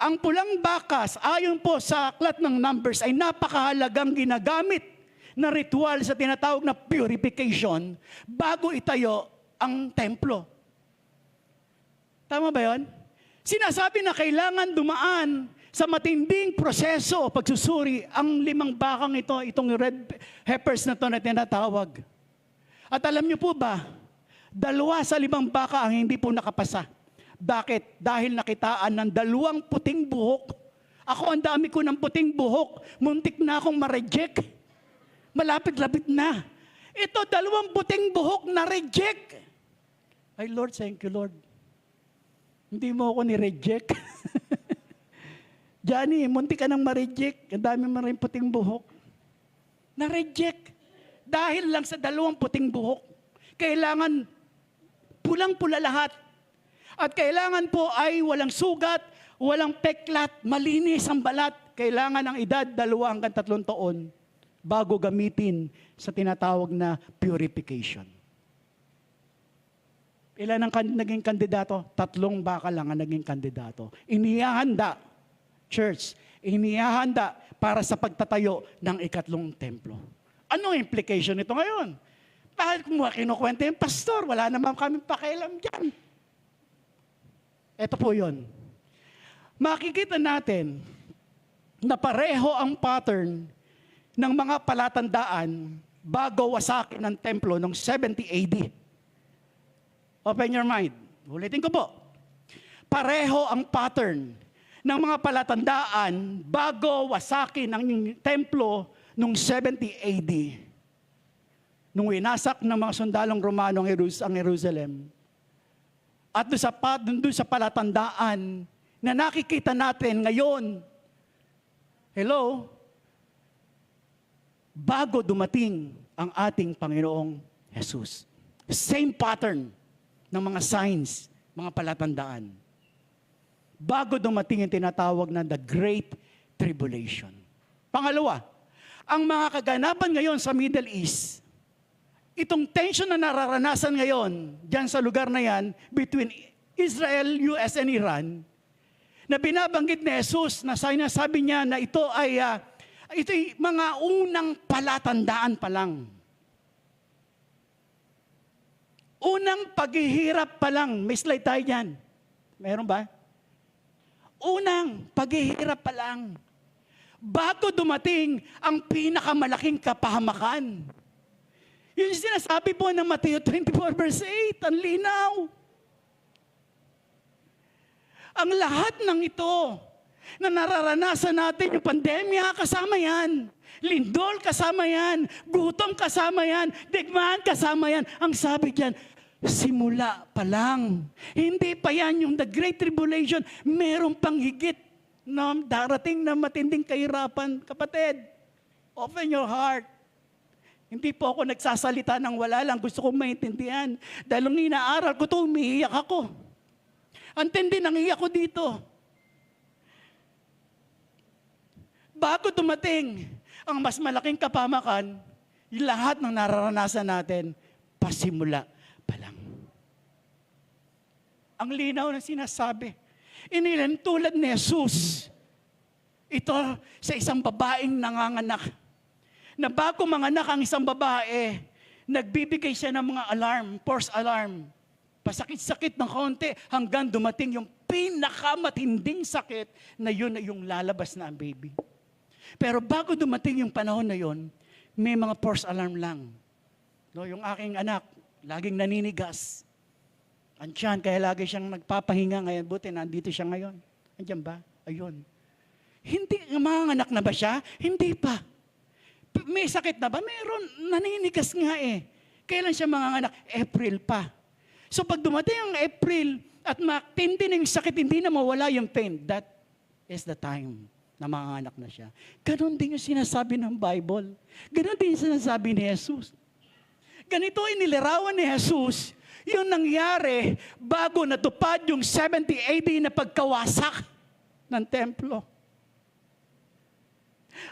Ang pulang bakas, ayon po sa aklat ng Numbers, ay napakahalagang ginagamit na ritual sa tinatawag na purification bago itayo ang templo. Tama ba yun? Sinasabi na kailangan dumaan sa matinding proseso o pagsusuri ang 5 bakang ito, itong red heifers na ito na tinatawag. At alam niyo po ba, 2 sa 5 baka ang hindi po nakapasa. Bakit? Dahil nakitaan ng 2 puting buhok. Ako, ang dami ko ng puting buhok. Muntik na akong ma-reject. Malapit-lapit na. Ito, 2 puting buhok na reject. Ay Lord, thank you Lord. Hindi mo ako ni-reject. Johnny, muntik ka nang ma-reject. Ang dami mo rin puting buhok. Na-reject. Dahil lang sa 2 puting buhok. Kailangan pulang-pula lahat. At kailangan po ay walang sugat, walang peklat, malinis ang balat. Kailangan ang edad 2 hanggang 3 taon bago gamitin sa tinatawag na purification. Ilan ang naging kandidato? 3 baka lang ang naging kandidato. Inihahanda, church, inihahanda para sa pagtatayo ng 3 templo. Anong implication nito ngayon? Bakit kung kinukwenta yung pastor? Wala naman kami pakialam dyan. Ito po yun. Makikita natin na pareho ang pattern ng mga palatandaan bago wasakin ng templo noong 70 AD. Open your mind. Ulitin ko po. Pareho ang pattern ng mga palatandaan bago wasakin ang templo noong 70 AD. Nung winasak ng mga sundalong Romano ang Jerusalem. At doon sa palatandaan na nakikita natin ngayon, hello, bago dumating ang ating Panginoong Jesus. Same pattern ng mga signs, mga palatandaan. Bago dumating yung tinatawag na the Great Tribulation. Pangalawa, ang mga kaganapan ngayon sa Middle East, itong tension na nararanasan ngayon dyan sa lugar na yan between Israel, US, and Iran, na binabanggit ni Jesus na sinasabi niya na ito ay mga unang palatandaan pa lang. Unang paghihirap pa lang. May slide tayo dyan. Meron ba? Unang paghihirap pa lang. Bago dumating ang pinakamalaking kapahamakan. Yun yung sinasabi po ng Mateo 24 verse 8. Ang linaw. Ang lahat ng ito na nararanasan natin, yung pandemya, kasama yan. Lindol, kasama yan. Gutom, kasama yan. Digmaan, kasama yan. Ang sabi diyan, simula pa lang. Hindi pa yan yung the Great Tribulation. Meron pang higit na darating na matinding kahirapan. Kapatid, open your heart. Hindi po ako nagsasalita ng wala lang. Gusto kong maintindihan. Dahil nung inaaral ko ito, umiiyak ako. Antindi, nangiyak ko dito. Bago dumating ang mas malaking kapamakan, yung lahat ng nararanasan natin, pasimula pa lang. Ang linaw na sinasabi. Inilan tulad ni Jesus, ito sa isang babaeng nanganganak. Na bago manganak ang isang babae, nagbibigay siya ng mga alarm, false alarm. Pasakit-sakit ng konti hanggang dumating yung pinakamatinding sakit na yun ay yung lalabas na ang baby. Pero bago dumating yung panahon na yun, may mga false alarm lang. No, yung aking anak, laging naninigas. Andiyan, kaya lagi siyang nagpapahinga ngayon. Buti, nandito siya ngayon. Andiyan ba? Ayun. Hindi, mga anak na ba siya? Hindi pa. May sakit na ba? Meron. Naninigas nga eh. Kailan siya mga anak? April pa. So pag dumating ang April at matindi na yung sakit, hindi na mawala yung pain. That is the time na mga anak na siya. Ganon din yung sinasabi ng Bible. Ganon din yung sinasabi ni Jesus. Ganito inilarawan ni Jesus yung nangyari bago natupad yung 70 AD na pagkawasak ng templo.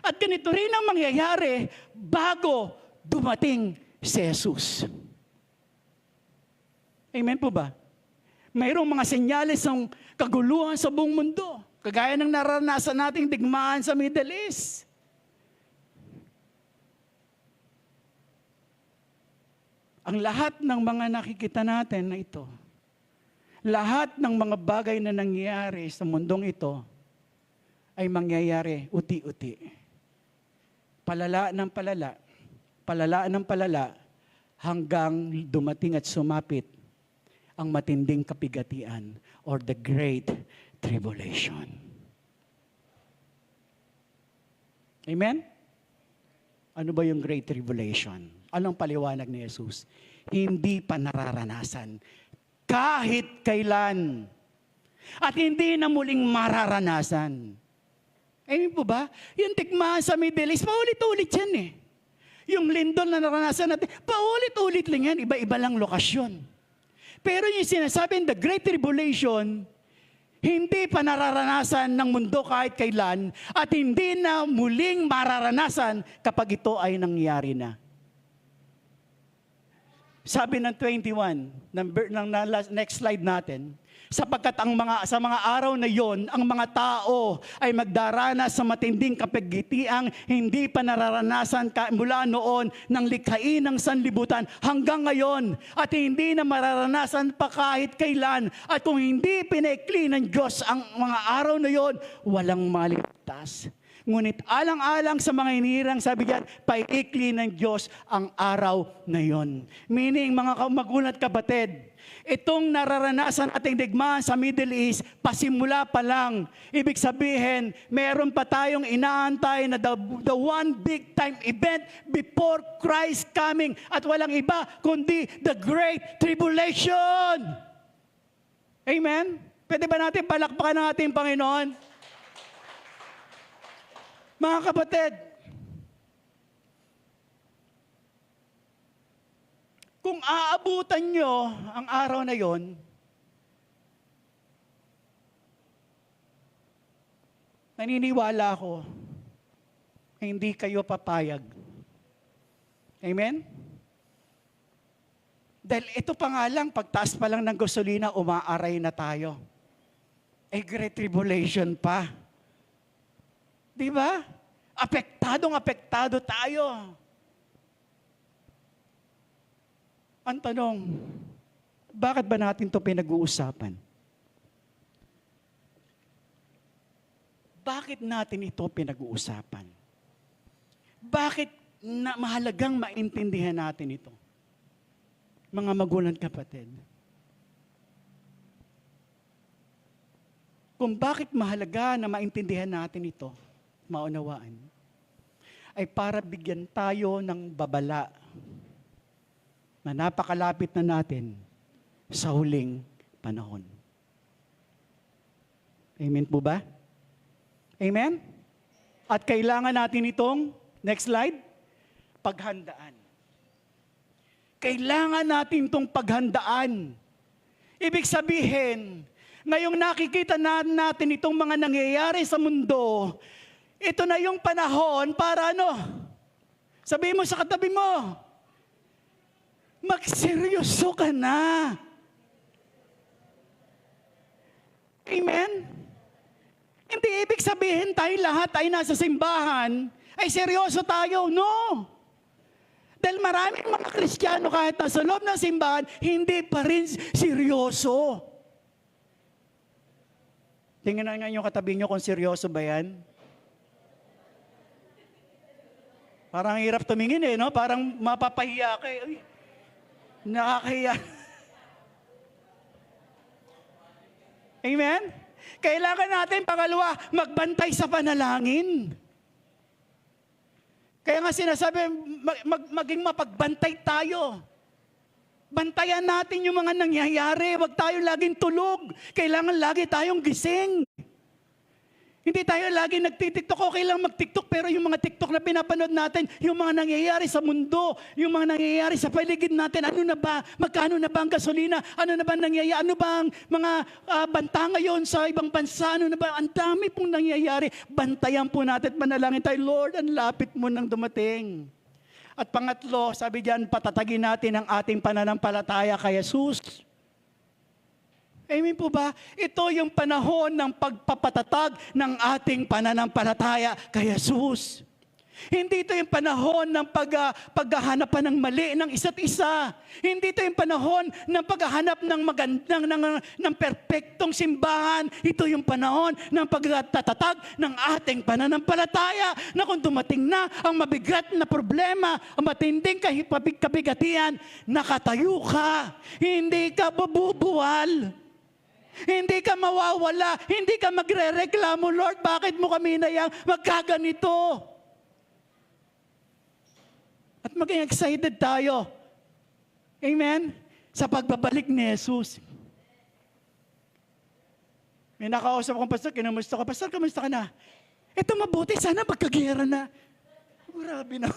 At ganito rin ang mangyayari bago dumating si Jesus. Amen po ba? Mayroong mga senyales ng kaguluhan sa buong mundo. Kagaya ng naranasan nating digmaan sa Middle East. Ang lahat ng mga nakikita natin na ito, lahat ng mga bagay na nangyayari sa mundong ito, ay mangyayari uti-uti. Palala ng palala, palala ng palala, hanggang dumating at sumapit ang matinding kapigatian or the Great Tribulation. Amen? Ano ba yung Great Tribulation? Anong paliwanag ni Jesus? Hindi pa nararanasan kahit kailan. At hindi na muling mararanasan. Amen po ba? Yung digmaan sa Middle East, paulit-ulit yan eh. Yung lindol na naranasan natin, paulit-ulit lang yan, iba-iba lang lokasyon. Pero yung sinasabing the Great Tribulation, hindi pa nararanasan ng mundo kahit kailan at hindi na muling mararanasan kapag ito ay nangyari na. Sabi ng 21, next slide natin, sapagkat sa mga araw na yon, ang mga tao ay magdaranas sa matinding kapigitiang hindi pa nararanasan mula noon ng likhain ng sanlibutan hanggang ngayon at hindi na mararanasan pa kahit kailan. At kung hindi pinaikli ng Diyos ang mga araw na yon, walang maligtas. Ngunit alang-alang sa mga hinirang, sabi diyan, paikli ng Diyos ang araw na yon. Meaning, mga magulang at kapatid, itong nararanasan ating digmaan sa Middle East, pasimula pa lang. Ibig sabihin, meron pa tayong inaantay na the one big time event before Christ coming. At walang iba kundi the Great Tribulation. Amen? Pwede ba natin palakpakan ng ating Panginoon? Mga kapatid, kung aabutan nyo ang araw na yon, naniniwala ako, hindi kayo papayag. Amen? Dahil ito pa nga lang, pagtaas pa lang ng gasolina, umaaray na tayo. Great Tribulation pa. Di ba? Apektado tayo. Ang tanong, bakit ba natin ito pinag-uusapan? Bakit natin ito pinag-uusapan? Bakit mahalagang maintindihan natin ito? Mga magulang kapatid. Kung bakit mahalaga na maintindihan natin ito, maunawaan, ay para bigyan tayo ng babala na napakalapit na natin sa huling panahon. Amen po ba? Amen? At kailangan natin itong, next slide, paghandaan. Kailangan natin itong paghandaan. Ibig sabihin, ngayong nakikita natin itong mga nangyayari sa mundo, ito na yung panahon para ano? Sabihin mo sa katabi mo, magseryoso ka na. Amen? Hindi ibig sabihin tayo lahat ay nasa simbahan, ay seryoso tayo. No! Dahil maraming mga Kristiyano kahit nasa loob ng simbahan, hindi pa rin seryoso. Tingnan nga yung katabi nyo kung seryoso ba yan. Parang hirap tumingin no? Parang mapapahiya kayo. Uy, nakakahiya. Amen? Kailangan natin, pangalawa, magbantay sa panalangin. Kaya nga sinasabi, maging mapagbantay tayo. Bantayan natin yung mga nangyayari. Huwag tayo laging tulog. Kailangan lagi tayong gising. Hindi tayo lagi nagtitiktok. Okay lang magtiktok, pero yung mga tiktok na pinapanood natin, yung mga nangyayari sa mundo, yung mga nangyayari sa paligid natin, ano na ba? Magkano na ba ang gasolina? Ano na ba nangyayari? Ano ba ang mga banta ngayon sa ibang bansa? Ano na ba? Ang dami pong nangyayari. Bantayan po natin at manalangin tayo, Lord, ang lapit mo nang dumating. At pangatlo, sabi diyan, patatagin natin ang ating pananampalataya kay Jesus. Amen po ba? Ito yung panahon ng pagpapatatag ng ating pananampalataya kay Jesus. Hindi ito yung panahon ng paghahanapan ng mali ng isa't isa. Hindi ito yung panahon ng paghahanap ng magandang, ng perpektong simbahan. Ito yung panahon ng pagtatatag ng ating pananampalataya na kung dumating na ang mabigat na problema, ang matinding kabigatian, nakatayo ka. Hindi ka bubuwal. Hindi ka mawawala. Hindi ka magre-reklamo, Lord, bakit mo kami inayang magkaganito? At maging excited tayo. Amen? Sa pagbabalik ni Jesus. May nakausap akong pastor, kinamusta ka. Pastor, kamusta ka na? Ito mabuti, sana magkagera na. Grabe na.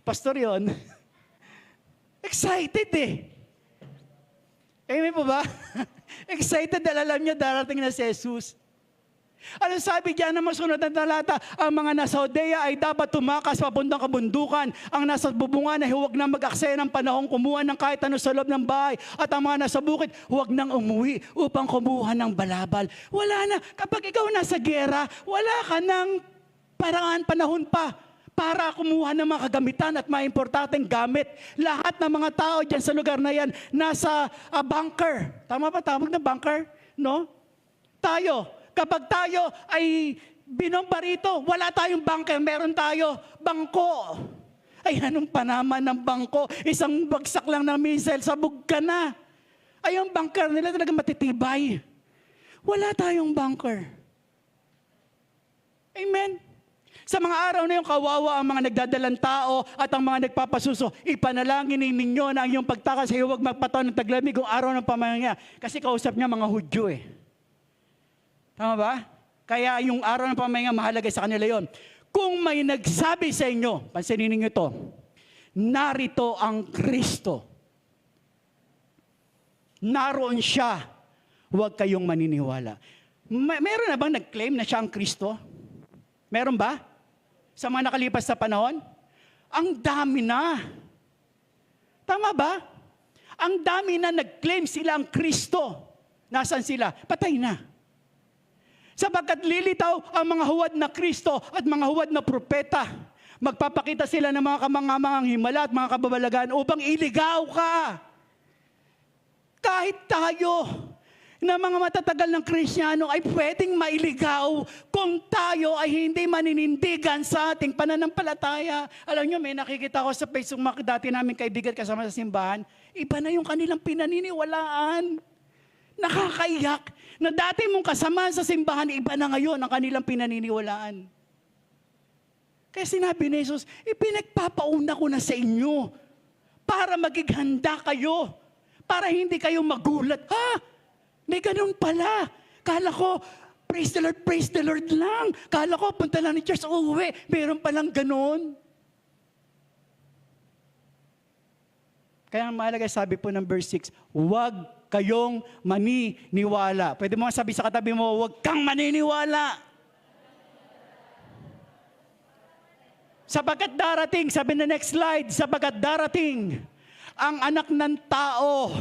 Pastor yon. Excited eh. Amen po ba? Excited dahil alam niya darating na si Jesus. Ano sabi diyan na masunod na talata? Ang mga nasa Judea ay dapat tumakas papuntang kabundukan. Ang nasa bubungan ay huwag na mag-aksaya ng panahong kumuha ng kahit ano sa loob ng bahay. At ang mga nasa bukid, huwag nang umuwi upang kumuha ng balabal. Wala na. Kapag ikaw nasa gera, wala ka ng panahon pa para kumuha ng mga kagamitan at mga importanteng gamit. Lahat ng mga tao dyan sa lugar na yan, nasa bunker. Tama ba tawag na bunker? No? Kapag tayo ay binomba rito, wala tayong bunker, meron tayo bangko. Ay, anong panaman ng bangko? Isang bagsak lang ng missile, sabog ka na. Ay, ang bunker nila talaga matitibay. Wala tayong bunker. Amen. Sa mga araw na yung kawawa ang mga nagdadalang tao at ang mga nagpapasuso, ipanalangin ninyo na ang iyong pagtakas ay huwag magpataon ng taglamig kung araw ng pamamahinga. Kasi kausap niya mga Hudyo eh. Tama ba? Kaya yung araw ng pamamahinga, mahalaga sa kanila yon. Kung may nagsabi sa inyo, pansinin ninyo ito, narito ang Kristo. Naroon siya. Huwag kayong maniniwala. Meron na bang nag-claim na siya ang Kristo? Meron ba? Sa mga nakalipas na panahon? Ang dami na. Tama ba? Ang dami na nag-claim sila ang Kristo. Nasaan sila? Patay na. Sapagkat lilitaw ang mga huwad na Kristo at mga huwad na propeta. Magpapakita sila ng mga kamangamangang himala at mga kababalagan upang iligaw ka. Kahit tayo na mga matatagal ng Kristiyano ay pwedeng mailigaw kung tayo ay hindi maninindigan sa ating pananampalataya. Alam nyo, may nakikita ko sa Facebook dati namin kaibigan kasama sa simbahan, iba na yung kanilang pinaniniwalaan. Nakakaiyak na dati mong kasama sa simbahan, iba na ngayon ang kanilang pinaniniwalaan. Kaya sinabi ni Jesus, ipinagpapauna ko na sa inyo para magighanda kayo, para hindi kayo magulat. Ha? May ganun pala. Kala ko, praise the Lord lang. Kala ko, punta lang ni church, uwi. Meron palang ganun. Kaya ang mahalaga sabi po ng verse 6, huwag kayong maniniwala. Pwede mo sabi sa katabi mo, huwag kang maniniwala. Sapagkat darating, sabi na next slide, sapagkat darating ang anak ng tao.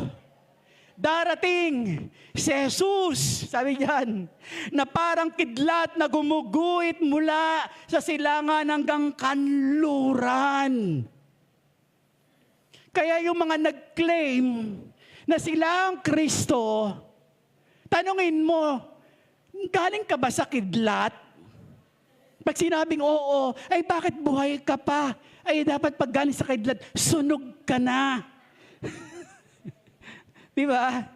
Darating si Jesus, sabi diyan, na parang kidlat na gumuguhit mula sa silangan hanggang kanluran. Kaya yung mga nag-claim na sila ang Kristo, tanungin mo, galing ka ba sa kidlat? Pag sinabing oo, ay bakit buhay ka pa? Ay dapat pag galing sa kidlat, sunog ka na. Di ba?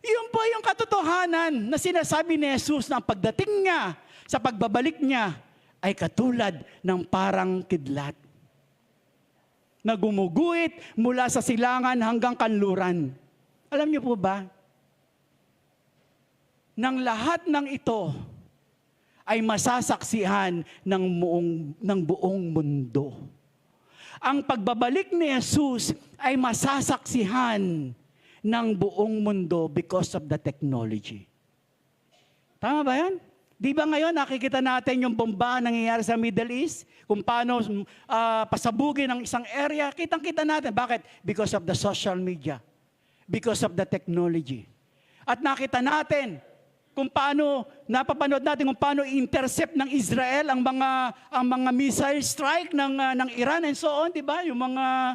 Yun po yung katotohanan na sinasabi ni Jesus na ang pagdating niya, sa pagbabalik niya, ay katulad ng parang kidlat na gumuguhit mula sa silangan hanggang kanluran. Alam niyo po ba, nang lahat ng ito ay masasaksihan ng buong mundo. Ang pagbabalik ni Jesus ay masasaksihan ng buong mundo because of the technology. Tama ba yan? Di ba ngayon nakikita natin yung bomba nangyayari sa Middle East? Kung paano pasabugin ang isang area, kitang-kita natin. Bakit? Because of the social media. because of the technology. At nakita natin kung paano, napapanood natin kung paano intercept ng Israel ang mga missile strike ng Iran and so on, di ba? Yung mga,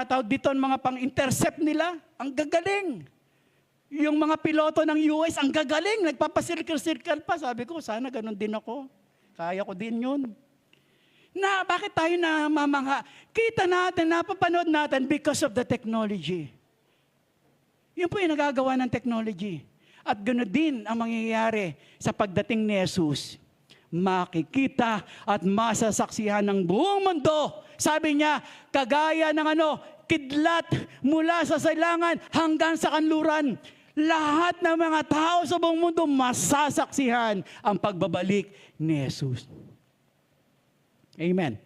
tawag dito, mga pang-intercept nila, ang gagaling. Yung mga piloto ng US, ang gagaling, nagpapasirkel-sirkel pa. Sabi ko, sana ganun din ako. Kaya ko din yun. Bakit tayo namamangha? Kita natin, napapanood natin because of the technology. Yun po yung nagagawa ng technology. At ganoon din ang mangyayari sa pagdating ni Jesus. Makikita at masasaksihan ng buong mundo. Sabi niya, kagaya ng kidlat mula sa silangan hanggang sa kanluran. Lahat ng mga tao sa buong mundo masasaksihan ang pagbabalik ni Jesus. Amen.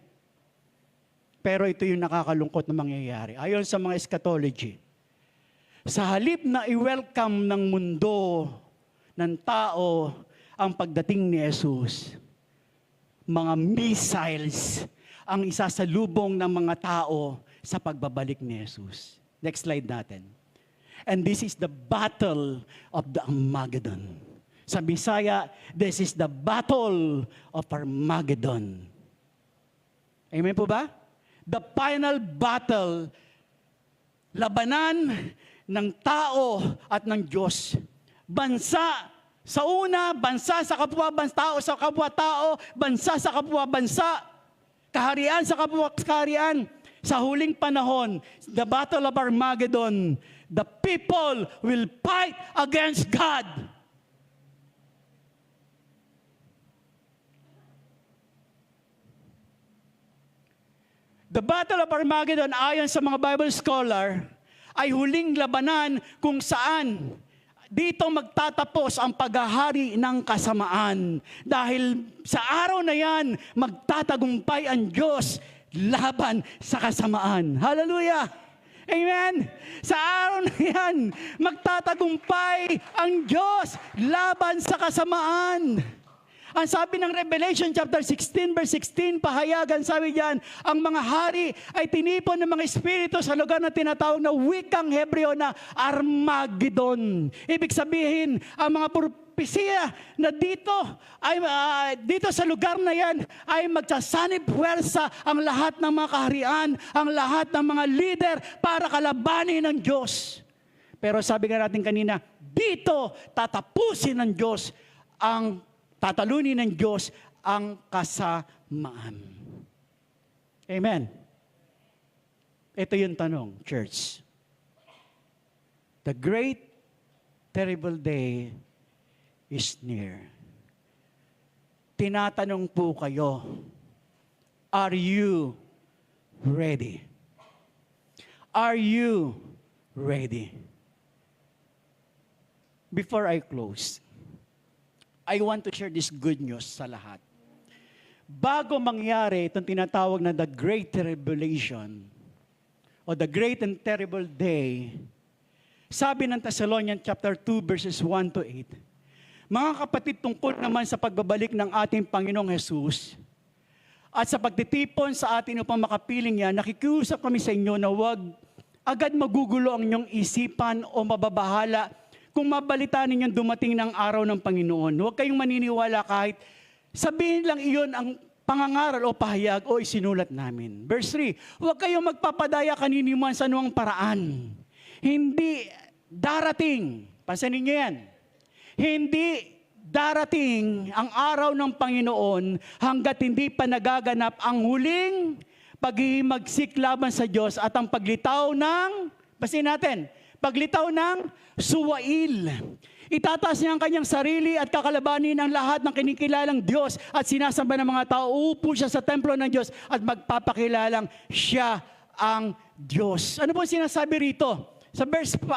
Pero ito yung nakakalungkot na mangyayari. Ayon sa mga eschatology, sa halip na i-welcome ng mundo, ng tao, ang pagdating ni Jesus, mga missiles ang isasalubong ng mga tao sa pagbabalik ni Jesus. Next slide natin. And this is the battle of the Armageddon. Sa Bisaya, this is the battle of Armageddon. Amen po ba? The final battle, labanan ng tao at ng Diyos. Bansa sa una, bansa sa kapwa-bansa, tao sa kapwa-tao, bansa sa kapwa-bansa, kaharian sa kapwa-kaharian. Sa huling panahon, the battle of Armageddon, the people will fight against God. The battle of Armageddon, ayon sa mga Bible scholar, ay huling labanan kung saan dito magtatapos ang paghahari ng kasamaan. Dahil sa araw na yan, magtatagumpay ang Diyos laban sa kasamaan. Hallelujah! Amen! Sa araw na yan, magtatagumpay ang Diyos laban sa kasamaan. Ang sabi ng Revelation chapter 16 verse 16, pahayagan, sabi diyan, ang mga hari ay tinipon ng mga espiritu sa lugar na tinatawag na wikang Hebreo na Armageddon. Ibig sabihin, ang mga propesiya na dito sa lugar na yan ay magsasanib puwersa ang lahat ng mga kaharian, ang lahat ng mga leader para kalabanin ng Diyos. Pero sabi nga natin kanina, dito tatapusin ng Diyos tatalunin ng Diyos ang kasamaan. Amen. Ito yung tanong, church. The great, terrible day is near. Tinatanong po kayo, are you ready? Are you ready? Before I close, I want to share this good news sa lahat. Bago mangyari itong tinatawag na the Great Tribulation o the Great and Terrible Day, sabi ng Thessalonians chapter 2 verses 1 to 8, mga kapatid, tungkol naman sa pagbabalik ng ating Panginoong Jesus at sa pagtitipon sa atin upang makapiling yan, nakikiusap kami sa inyo na huwag agad magugulo ang inyong isipan o mababahala kung mabalitaan ninyong dumating ng araw ng Panginoon. Huwag kayong maniniwala kahit sabihin lang iyon ang pangangaral o pahayag o isinulat namin. Verse 3, huwag kayong magpapadaya kaniniman sa anumang paraan. Hindi darating, pansinin niyo yan, hindi darating ang araw ng Panginoon hanggat hindi pa nagaganap ang huling paghihimagsik laban sa Diyos at ang paglitaw ng, basahin natin, paglitaw ng suwail. Itataas niya ang kanyang sarili at kakalabanin ang lahat ng kinikilalang Diyos at sinasamba ng mga tao. Uupo siya sa templo ng Diyos at magpapakilalang siya ang Diyos. Ano po sinasabi rito? Sa verse 5,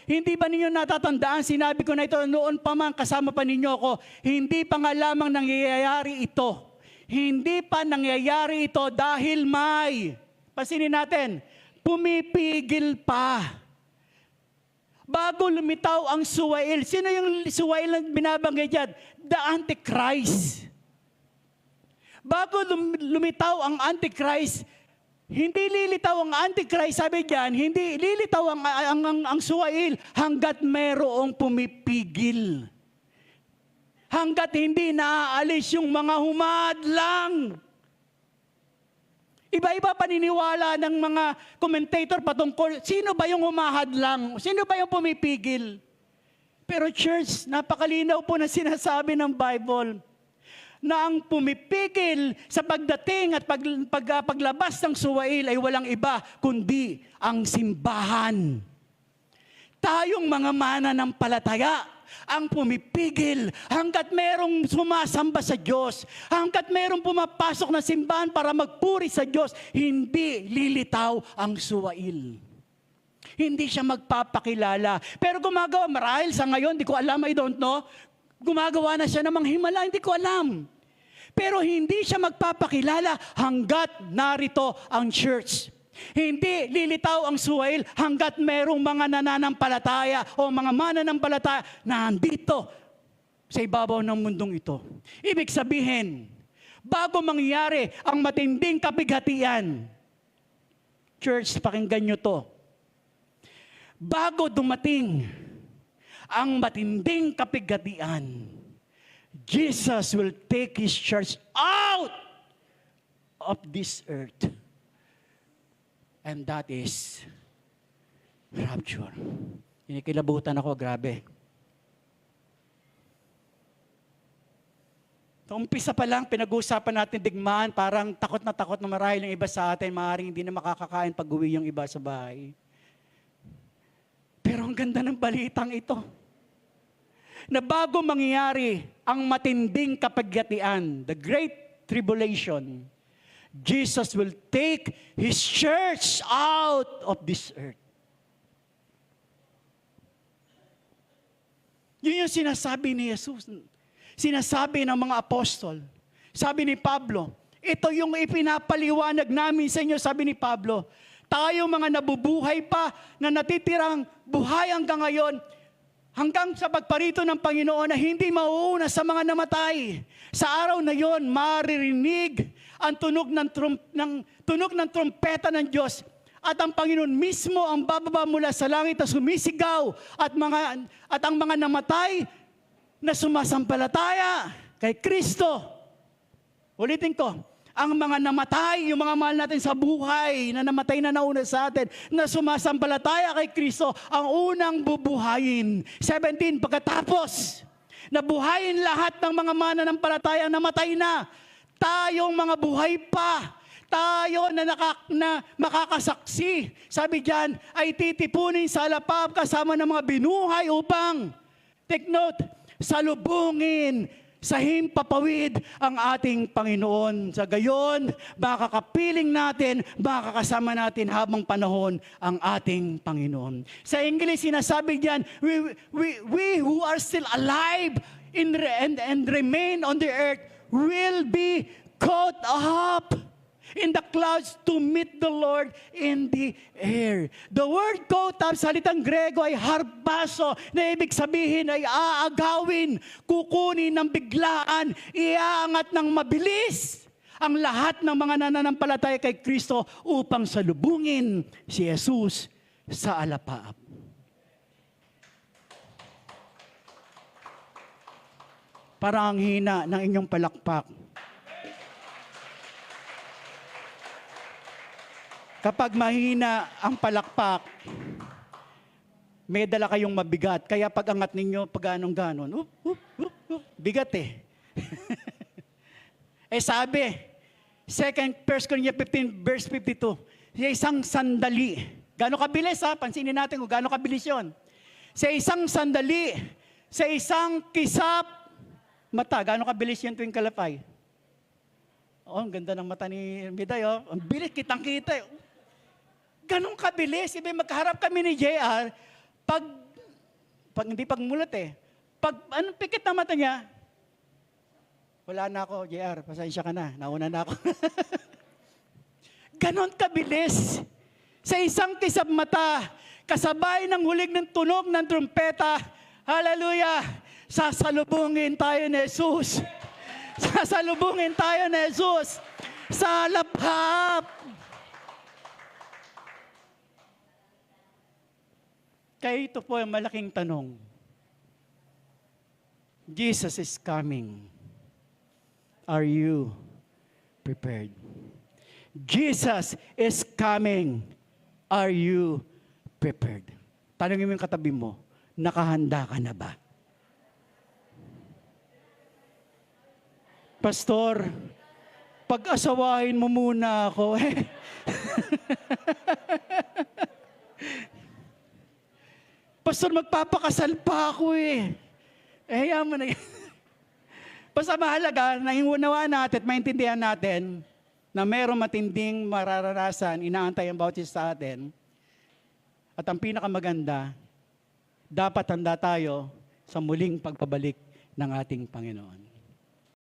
hindi ba ninyo natatandaan, sinabi ko na ito noon pa man, kasama pa ninyo ako, hindi pa nga lamang nangyayari ito. Hindi pa nangyayari ito dahil pasinin natin, pumipigil pa. Bago lumitaw ang suwail. Sino yung suwail na binabanggit dyan? The Antichrist. Bago lumitaw ang Antichrist, Hindi lilitaw ang Antichrist, sabi diyan, hindi lilitaw ang suwail hanggat merong pumipigil. Hanggat hindi naaalis yung mga humadlang. Iba-iba paniniwala ng mga commentator patungkol, sino ba yung humahadlang? Sino ba yung pumipigil? Pero church, napakalinaw po na sinasabi ng Bible na ang pumipigil sa pagdating at paglabas ng suwail ay walang iba kundi ang simbahan. Tayong mga mananampalataya ang pumipigil hanggat merong sumasamba sa Diyos, hanggat merong pumapasok na simbahan para magpuri sa Diyos, hindi lilitaw ang suwail. Hindi siya magpapakilala. Pero gumagawa, marahil sa ngayon, di ko alam, I don't know, gumagawa na siya ng mga himala, hindi ko alam. Pero hindi siya magpapakilala hanggat narito ang church. Hindi lilitaw ang suwail hanggat merong mga nananampalataya o mga mananampalataya na nandito sa ibabaw ng mundong ito. Ibig sabihin, bago mangyari ang matinding kapighatian, church, pakinggan nyo to. Bago dumating ang matinding kapighatian, Jesus will take His church out of this earth. And that is rapture. Inikilabutan ako, grabe. Umpisa pa lang, pinag-uusapan natin digmaan, parang takot na marahil yung iba sa atin, maaaring hindi na makakakain pag-uwi yung iba sa bahay. Pero ang ganda ng balitang ito, na bago mangyari ang matinding kapighatian, the great tribulation, Jesus will take His church out of this earth. Yun yung sinasabi ni Jesus. Sinasabi ng mga apostol. Sabi ni Pablo, ito yung ipinapaliwanag namin sa inyo, sabi ni Pablo, tayo mga nabubuhay pa na natitirang buhay hanggang ngayon, hanggang sa pagparito ng Panginoon na hindi mauuna sa mga namatay. Sa araw na yon, maririnig ang tunog ng trumpeta ng Diyos. At ang Panginoon mismo ang bababa mula sa langit na sumisigaw at ang mga namatay na sumasampalataya kay Kristo. Ulitin ko, ang mga namatay, yung mga mahal natin sa buhay, na namatay na nauna sa atin, na sumasampalataya kay Kristo, ang unang bubuhayin. 17, pagkatapos, nabuhayin lahat ng mga mananampalataya, namatay na. Tayong mga buhay pa, tayo na makakasaksi, sabi diyan, ay titipunin sa alapap kasama ng mga binuhay upang, take note, salubungin sa himpapawid ang ating Panginoon. Sa gayon, makakapiling natin, makakasama natin habang panahon ang ating Panginoon. Sa English, sinasabi diyan, we who are still alive and remain on the earth will be caught up in the clouds to meet the Lord in the air. The word caught up, salitang Grego ay harpaso, na ibig sabihin ay aagawin, kukunin ng biglaan, iaangat ng mabilis ang lahat ng mga nananampalataya kay Kristo upang salubungin si Jesus sa alapaap. Parang ang hina ng inyong palakpak. Kapag mahina ang palakpak, may dala kayong mabigat. Kaya pag angat ninyo, pag ganon, bigat eh. Sabi, 1 Corinthians 15, verse 52, sa isang sandali, gano'ng kabilis ha, pansinin natin kung gano'ng kabilis yun. Sa isang sandali, sa isang kisap, mata, gano'ng kabilis yun tuwing kalapay? Oh, ang ganda ng mata ni Miday, oh. Ang bilis, kitang-kita. Ganong kabilis. Iba, magkaharap kami ni JR, hindi pagmulat eh. Anong pikit na mata niya? Wala na ako, JR. Pasensya ka na. Nauna na ako. Ganon kabilis. Sa isang kisap mata, kasabay ng hulig ng tunog ng trumpeta, hallelujah, sasalubungin tayo ni Jesus. Sasalubungin tayo ni Jesus sa alapaap. Kaya ito po ang malaking tanong. Jesus is coming. Are you prepared? Jesus is coming. Are you prepared? Tanungin mo yung katabi mo, nakahanda ka na ba? Pastor, pag-asawahin mo muna ako. Pastor, magpapakasal pa ako eh. Hayaan mo na yan. Basta mahalaga, naiunawaan natin at maintindihan natin na mayroong matinding mararanasan, inaantay ang bawat isa sa atin. At ang pinakamaganda, dapat handa tayo sa muling pagpabalik ng ating Panginoon.